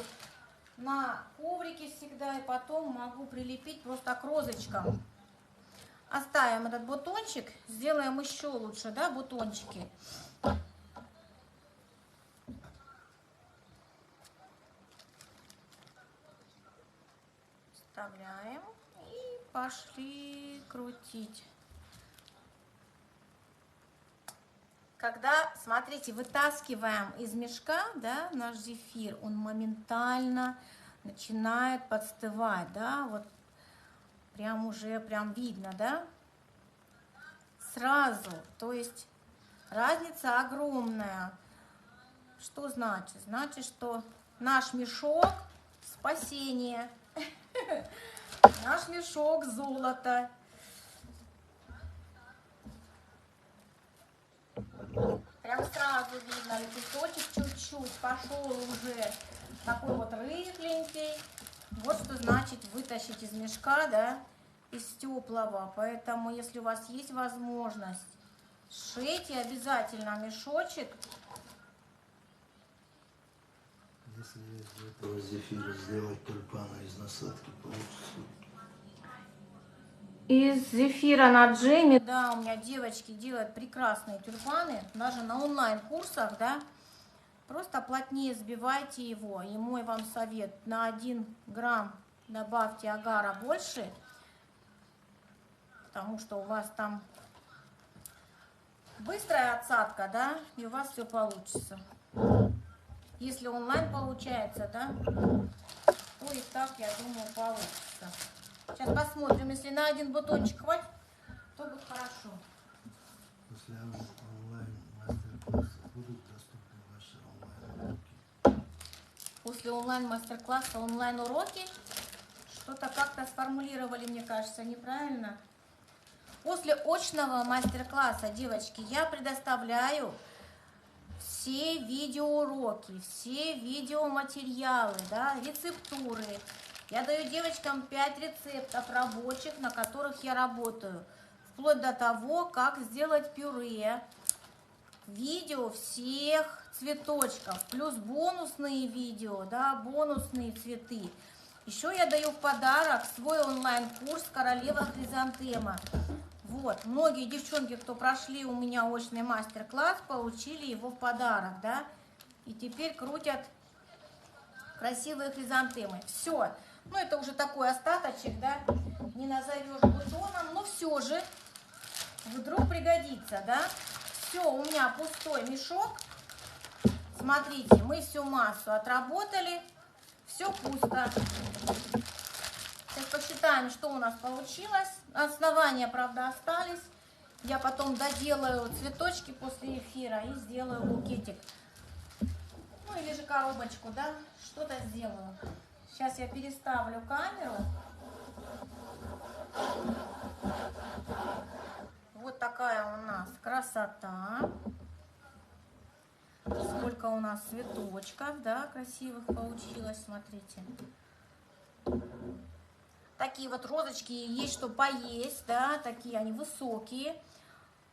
на коврике всегда, и потом могу прилепить просто к розочкам. Оставим этот бутончик, сделаем еще лучше, да, бутончики. Вставляем и пошли крутить. Когда, смотрите, вытаскиваем из мешка, да, наш зефир, он моментально начинает подстывать, да, вот прям уже прям видно, да, сразу, то есть разница огромная. Что значит? Значит, что наш мешок спасение, наш мешок золото. Прям сразу видно, лепесточек чуть-чуть пошел уже такой вот рыхленький. Вот что значит вытащить из мешка, да, из теплого. Поэтому, если у вас есть возможность, сшейте обязательно мешочек. Если из этого зефира сделать тюльпаны из насадки, получится. Из зефира на джеме, да, у меня девочки делают прекрасные тюльпаны, даже на онлайн-курсах, да. Просто плотнее взбивайте его, и мой вам совет, на 1 грамм добавьте агара больше, потому что у вас там быстрая отсадка, да, и у вас все получится. Если онлайн получается, да, то и так, я думаю, получится. Сейчас посмотрим, если на 1 бутончик хватит, то будет хорошо. После онлайн-мастер-класса будут доступны ваши онлайн-уроки? После онлайн-мастер-класса, онлайн-уроки, что-то как-то сформулировали, мне кажется, неправильно. После очного мастер-класса, девочки, я предоставляю все видеоуроки, все видеоматериалы, да, рецептуры. Я даю девочкам 5 рецептов рабочих, на которых я работаю. Вплоть до того, как сделать пюре. Видео всех цветочков. Плюс бонусные видео, да, бонусные цветы. Еще я даю в подарок свой онлайн-курс «Королева хризантема». Вот, многие девчонки, кто прошли у меня очный мастер-класс, получили его в подарок, да. И теперь крутят красивые хризантемы. Все. Ну, это уже такой остаточек, да, не назовешь бутоном, но все же вдруг пригодится, да. Все, у меня пустой мешок. Смотрите, мы всю массу отработали, все пусто. Сейчас посчитаем, что у нас получилось. Основания, правда, остались. Я потом доделаю цветочки после эфира и сделаю букетик. Ну, или же коробочку, да, что-то сделаю. Сейчас я переставлю камеру. Вот такая у нас красота. Сколько у нас цветочков, да, красивых получилось, смотрите. Такие вот розочки есть, что поесть, да, такие они высокие.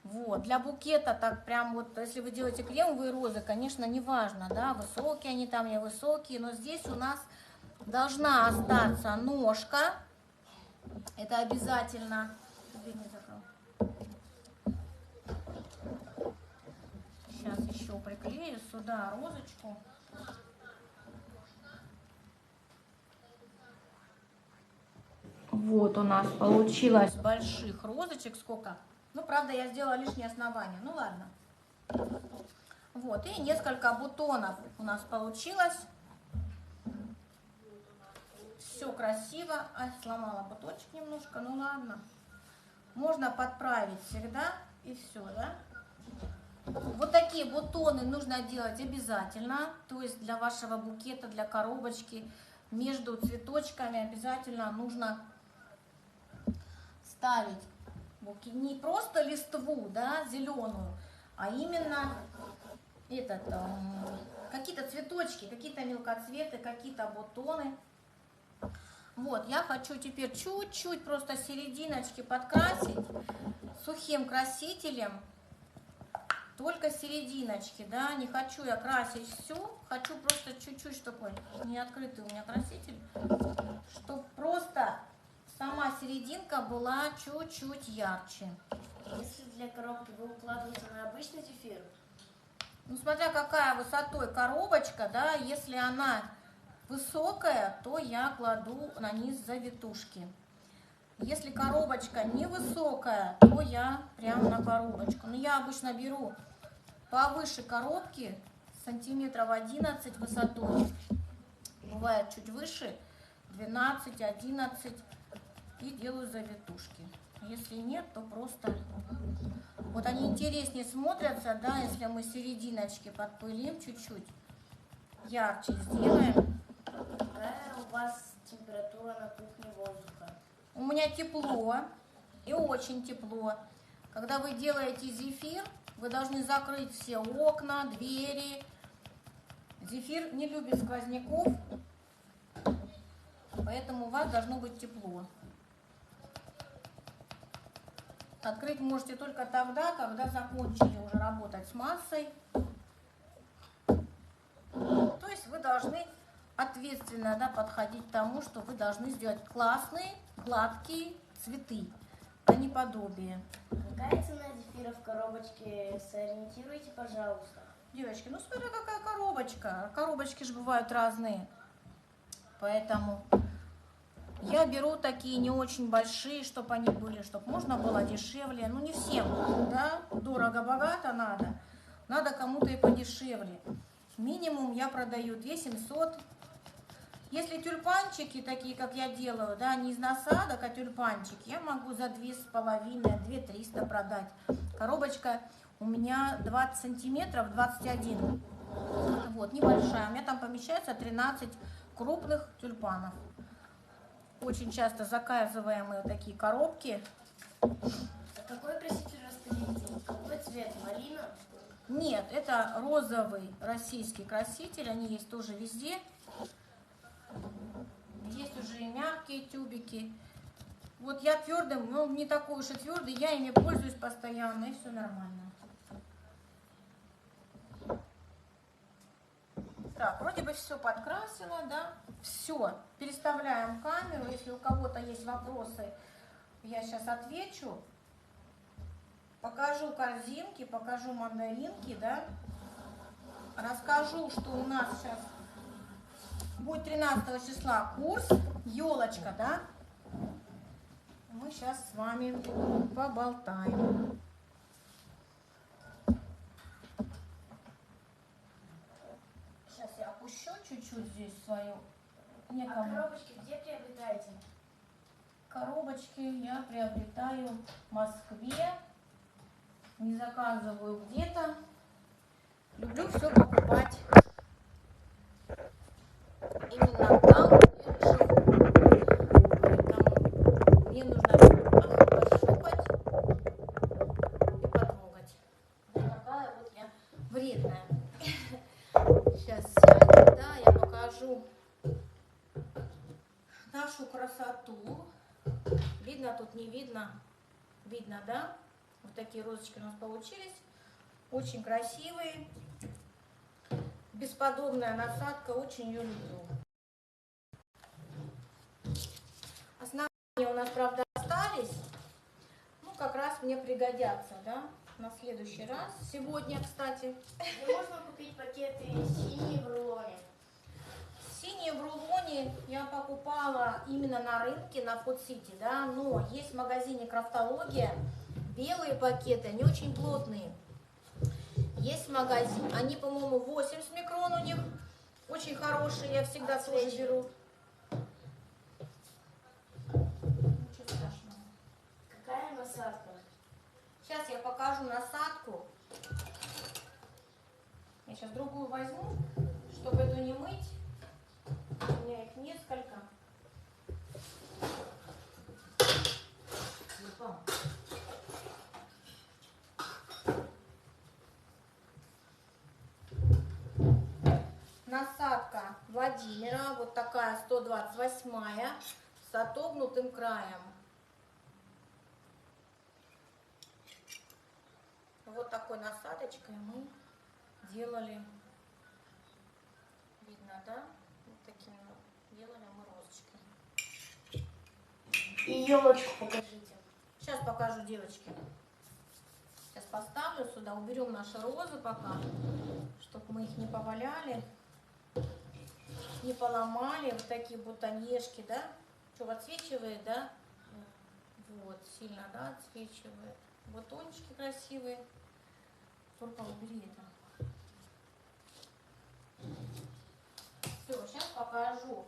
Вот, для букета так прям вот, если вы делаете кремовые розы, конечно, не важно, да, высокие они там, не высокие, но здесь у нас должна остаться ножка, это обязательно. Сейчас еще приклею сюда розочку. Вот у нас получилось больших розочек, сколько? Ну, правда, я сделала лишнее основание, ну ладно. Вот, и несколько бутонов у нас получилось. Все красиво. Ай, сломала бутончик немножко, ну ладно. Можно подправить всегда, и все, да? Вот такие бутоны нужно делать обязательно. То есть для вашего букета, для коробочки, между цветочками обязательно нужно ставить не просто листву, да, зеленую, а именно какие-то цветочки, какие-то мелкоцветы, какие-то бутоны. Вот, я хочу теперь чуть-чуть просто серединочки подкрасить сухим красителем только серединочки, да, не хочу я красить все, хочу просто чуть-чуть, чтобы не открытый у меня краситель, чтобы просто сама серединка была чуть-чуть ярче. Если для коробки вы укладываете на обычный зефир, Ну, смотря какая высотой коробочка, да, если она высокая, то я кладу на низ завитушки. Если коробочка невысокая, то я прям на коробочку. Но я обычно беру повыше коробки, сантиметров 11 высотой. Бывает чуть выше, 12, 11. И делаю завитушки. Если нет, то просто... Вот они интереснее смотрятся, да, если мы серединочки подпылим чуть-чуть. Ярче сделаем. какая у вас температура на кухне воздуха? У меня тепло и очень тепло. Когда вы делаете зефир, вы должны закрыть все окна, двери. Зефир не любит сквозняков, поэтому у вас должно быть тепло. Открыть можете только тогда, когда закончили уже работать с массой. То есть вы должны ответственно, да, подходить к тому, что вы должны сделать классные, гладкие цветы, а не подобие. Какая цена зефира в коробочке? Сориентируйте, пожалуйста. Девочки, ну смотря какая коробочка. Коробочки же бывают разные. Поэтому я беру такие не очень большие, чтобы они были, чтобы можно было дешевле. Ну не всем, да, дорого-богато надо. Надо кому-то и подешевле. Минимум я продаю 2700. Если тюльпанчики, такие как я делаю, да, не из насадок, а тюльпанчики, я могу за 2500-2300 продать. Коробочка у меня 20 сантиметров, 21. Вот, небольшая. У меня там помещается 13 крупных тюльпанов. Очень часто заказываемые такие коробки. А какой краситель распределитель? Какой цвет? Малина? Нет, это розовый российский краситель. Они есть тоже везде. Есть уже и мягкие тюбики. Вот я твердым, но не такой уж и твердый, я ими пользуюсь постоянно, и все нормально. Так, вроде бы все подкрасила, да? Все, переставляем камеру. Если у кого-то есть вопросы, я сейчас отвечу. Покажу корзинки, покажу мандаринки, да? Расскажу, что у нас сейчас будет 13 числа курс, елочка, да? Мы сейчас с вами поболтаем. Сейчас я опущу чуть-чуть здесь свою. А Некому. коробочки где приобретаете? Коробочки я приобретаю в Москве. Не заказываю где-то. Люблю все покупать именно там, где живу. Поэтому мне нужно пощупать и потрогать. Вот такая вот я вредная. Сейчас сядем, да, я покажу нашу красоту. Видно тут, не видно? Видно, да? Вот такие розочки у нас получились. Очень красивые. Бесподобная насадка. Очень ее люблю. Основания у нас, правда, остались. Ну, как раз мне пригодятся, да? На следующий раз. Сегодня, кстати. Где можно купить пакеты синие в рулоне? Синие в рулоне я покупала именно на рынке, на Food City, да, но есть в магазине Крафтология белые пакеты, они очень плотные. Есть магазин, они, по-моему, 80 микрон у них, очень хорошие, я всегда тоже беру. Ничего страшного. Какая насадка? Сейчас я покажу насадку. Я сейчас другую возьму, чтобы эту не мыть. У меня их несколько. Насадка Владимира, вот такая 128-я, с отогнутым краем. такой насадочкой мы делали, видно, да? Вот таким делали мы розочкой. И елочку покажите. Сейчас покажу, девочки. Сейчас поставлю сюда, уберем наши розы пока, чтобы мы их не поваляли, не поломали. Вот такие бутоньешки, да? Что, отсвечивает, да? Вот, сильно, да, отсвечивает. Бутончики красивые. Только убери это. Все, сейчас покажу.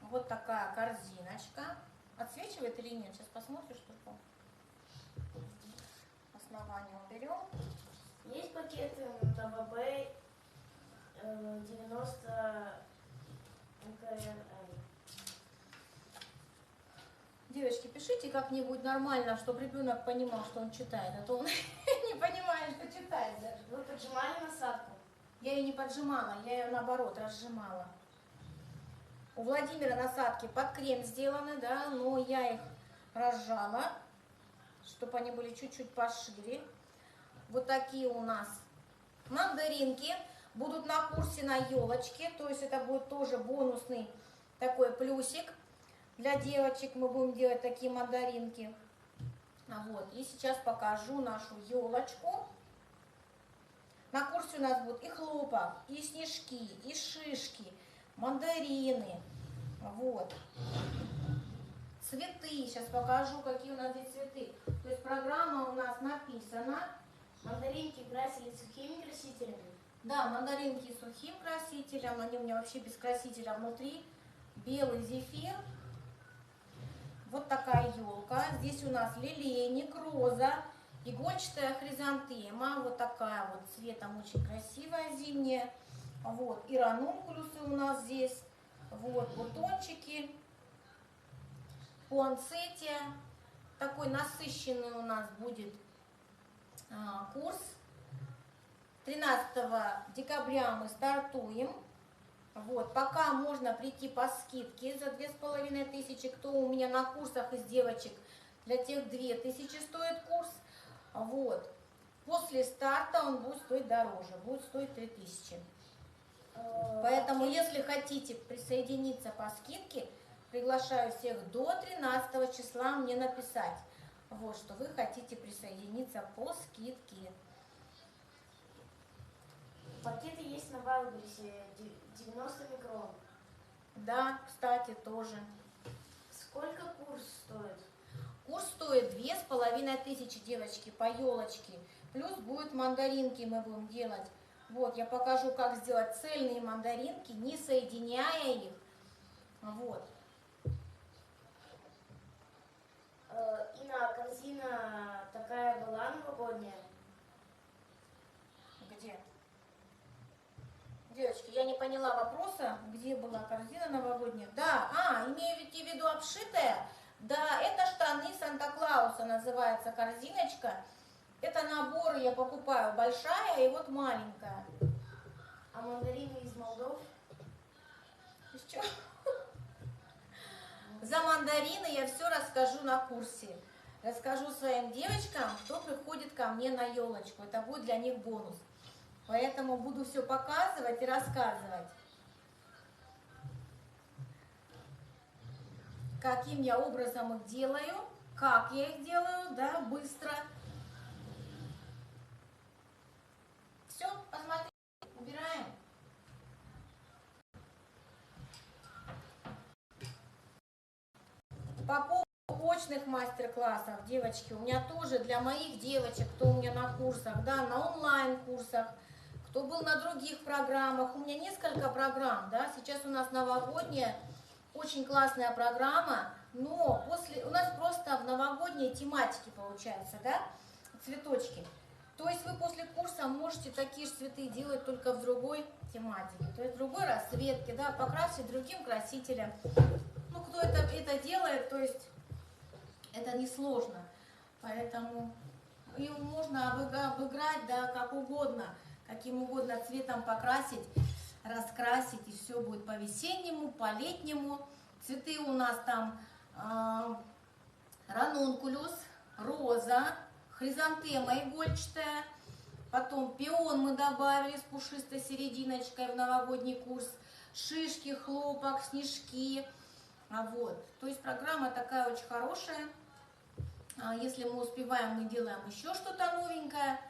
Вот такая корзиночка. Отсвечивает или нет? Сейчас посмотришь только. Основание уберем. Есть пакеты ТВБ 90 МКР. Девочки, пишите как-нибудь нормально, чтобы ребенок понимал, что он читает, а то он не понимает, что читает даже. Вы поджимали насадку? Я ее не поджимала, я ее наоборот разжимала. У Владимира насадки под крем сделаны, да, но я их разжала, чтобы они были чуть-чуть пошире. Вот такие у нас мандаринки будут на курсе на елочке, то есть это будет тоже бонусный такой плюсик. Для девочек мы будем делать такие мандаринки. Вот. И сейчас покажу нашу елочку. На курсе у нас будут и хлопок, и снежки, и шишки, мандарины. Вот. Цветы. Сейчас покажу, какие у нас здесь цветы. То есть программа у нас написана. Мандаринки красили сухими красителями. Да, мандаринки сухим красителем. Они у меня вообще без красителя внутри. Белый зефир. Вот такая елка. Здесь у нас лилейник, роза, игольчатая хризантема. Вот такая вот цветом очень красивая зимняя. Вот. И ранункулюсы у нас здесь. Вот бутончики. Пуансетия. Такой насыщенный у нас будет курс. 13 декабря мы стартуем. Вот, пока можно прийти по скидке за 2500. Кто у меня на курсах из девочек, для тех 2000 стоит курс. Вот. После старта он будет стоить дороже, будет стоить 3000. Поэтому, если хотите присоединиться по скидке, приглашаю всех до 13 числа мне написать, вот, что вы хотите присоединиться по скидке. Пакеты есть на Вайлдберрисе 90 микрон. Да, кстати, тоже. Сколько курс стоит? Курс стоит 2500, девочки, по елочке. Плюс будет мандаринки мы будем делать. Вот, я покажу, как сделать цельные мандаринки, не соединяя их. Вот. Инна, корзина такая была новогодняя? Где? Девочки, я не поняла вопроса, где была корзина новогодняя. Да, имеете в виду обшитая? Да, это штаны Санта-Клауса, называется корзиночка. Это наборы я покупаю, большая и вот маленькая. А мандарины из Молдов? Из чего? За мандарины я все расскажу на курсе. Расскажу своим девочкам, кто приходит ко мне на елочку. Это будет для них бонус. Поэтому буду все показывать и рассказывать. Каким я образом их делаю, как я их делаю, да, быстро. Все, посмотрите, убираем. По поводу очных мастер-классов, девочки, у меня тоже для моих девочек, кто у меня на курсах, да, на онлайн-курсах, кто был на других программах, у меня несколько программ, да, сейчас у нас новогодняя, очень классная программа, но у нас просто в новогодней тематике получается, да, цветочки. То есть вы после курса можете такие же цветы делать только в другой тематике, то есть в другой расцветке, да, покрасить другим красителем. Ну, кто это делает, то есть это несложно, поэтому и можно обыграть, да, как угодно, каким угодно цветом покрасить, раскрасить, и все будет по-весеннему, по-летнему. Цветы у нас там ранункулюс, роза, хризантема игольчатая, потом пион мы добавили с пушистой серединочкой в новогодний курс, шишки, хлопок, снежки. Вот. То есть программа такая очень хорошая. Если мы успеваем, мы делаем еще что-то новенькое.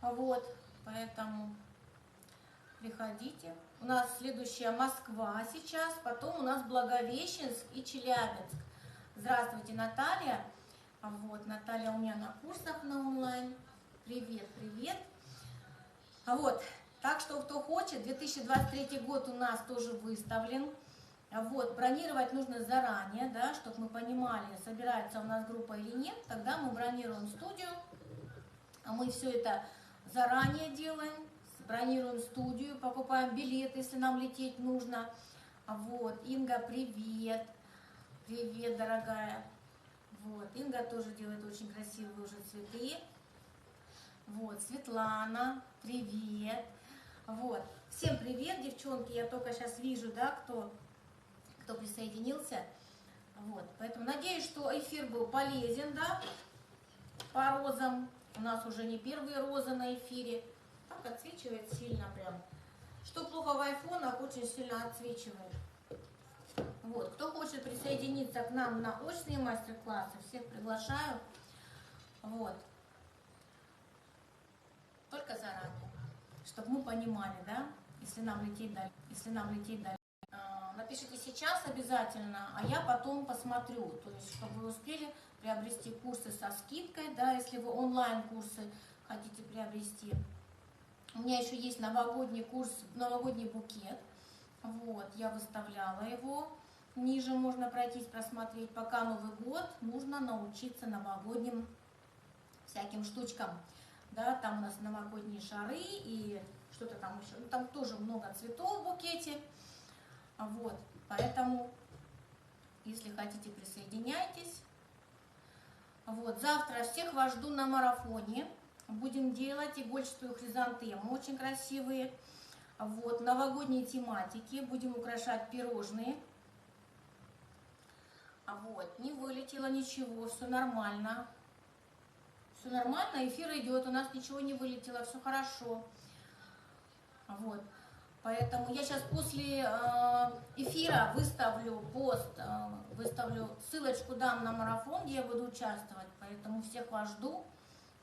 Вот. Поэтому приходите. У нас следующая Москва сейчас, потом у нас Благовещенск и Челябинск. Здравствуйте, Наталья. Вот, Наталья у меня на курсах на онлайн. Привет, привет. Вот, так что кто хочет, 2023 год у нас тоже выставлен. Вот, бронировать нужно заранее, да, чтобы мы понимали, собирается у нас группа или нет. Тогда мы бронируем студию, а мы все это заранее делаем. Бронируем студию, покупаем билеты, если нам лететь нужно. Вот, Инга, привет. Привет, дорогая. Вот, Инга тоже делает очень красивые уже цветы. Вот, Светлана, привет. Вот, всем привет, девчонки. Я только сейчас вижу, да, кто присоединился. Вот, поэтому надеюсь, что эфир был полезен, да, по розам. У нас уже не первые розы на эфире. Так отсвечивает сильно прям. Что плохо в айфонах, очень сильно отсвечивает. Вот, кто хочет присоединиться к нам на очные мастер-классы, всех приглашаю. Вот. Только заранее, чтобы мы понимали, да, если нам лететь дальше. Напишите сейчас обязательно, а я потом посмотрю, то есть, чтобы вы успели приобрести курсы со скидкой, да, если вы онлайн-курсы хотите приобрести. У меня еще есть новогодний курс, новогодний букет. Вот, я выставляла его. Ниже можно пройтись, просмотреть. Пока Новый год, нужно научиться новогодним всяким штучкам. Да, там у нас новогодние шары и что-то там еще. Ну, там тоже много цветов в букете. Вот, поэтому, если хотите, присоединяйтесь. Вот, завтра всех вас жду на марафоне. Будем делать игольчатую хризантему, очень красивые. Вот, новогодние тематики. Будем украшать пирожные. Вот, не вылетело ничего, все нормально. Все нормально, эфир идет, у нас ничего не вылетело, все хорошо. Вот, поэтому я сейчас после эфира выставлю пост, выставлю ссылочку, дам на марафон, где я буду участвовать. Поэтому всех вас жду.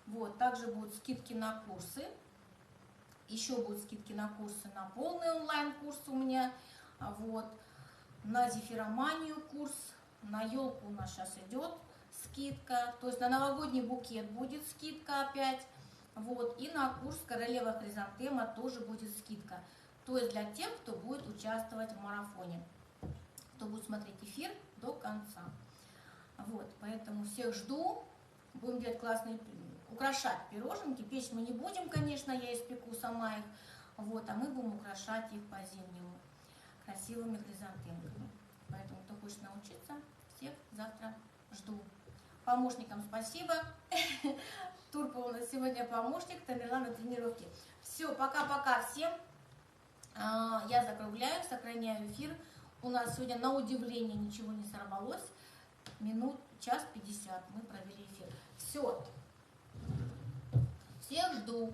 Вот, также будут скидки на курсы. Еще будут скидки на курсы, на полный онлайн-курс у меня. Вот, на зефироманию курс. На елку у нас сейчас идет скидка, то есть на новогодний букет будет скидка опять, вот, и на курс Королева Хризантема тоже будет скидка, то есть для тех, кто будет участвовать в марафоне, кто будет смотреть эфир до конца. Вот, поэтому всех жду, будем делать классные, украшать пироженки, печь мы не будем, конечно, я испеку сама их, вот, а мы будем украшать их по-зимнему красивыми хризантемками. Поэтому, кто хочет научиться, всех завтра жду. Помощникам спасибо. Турпа у нас сегодня помощник, Тамила на тренировке. Все, пока-пока всем. Я закругляю, сохраняю эфир. У нас сегодня на удивление ничего не сорвалось. Минут, час 50 мы провели эфир. Все. Всех жду.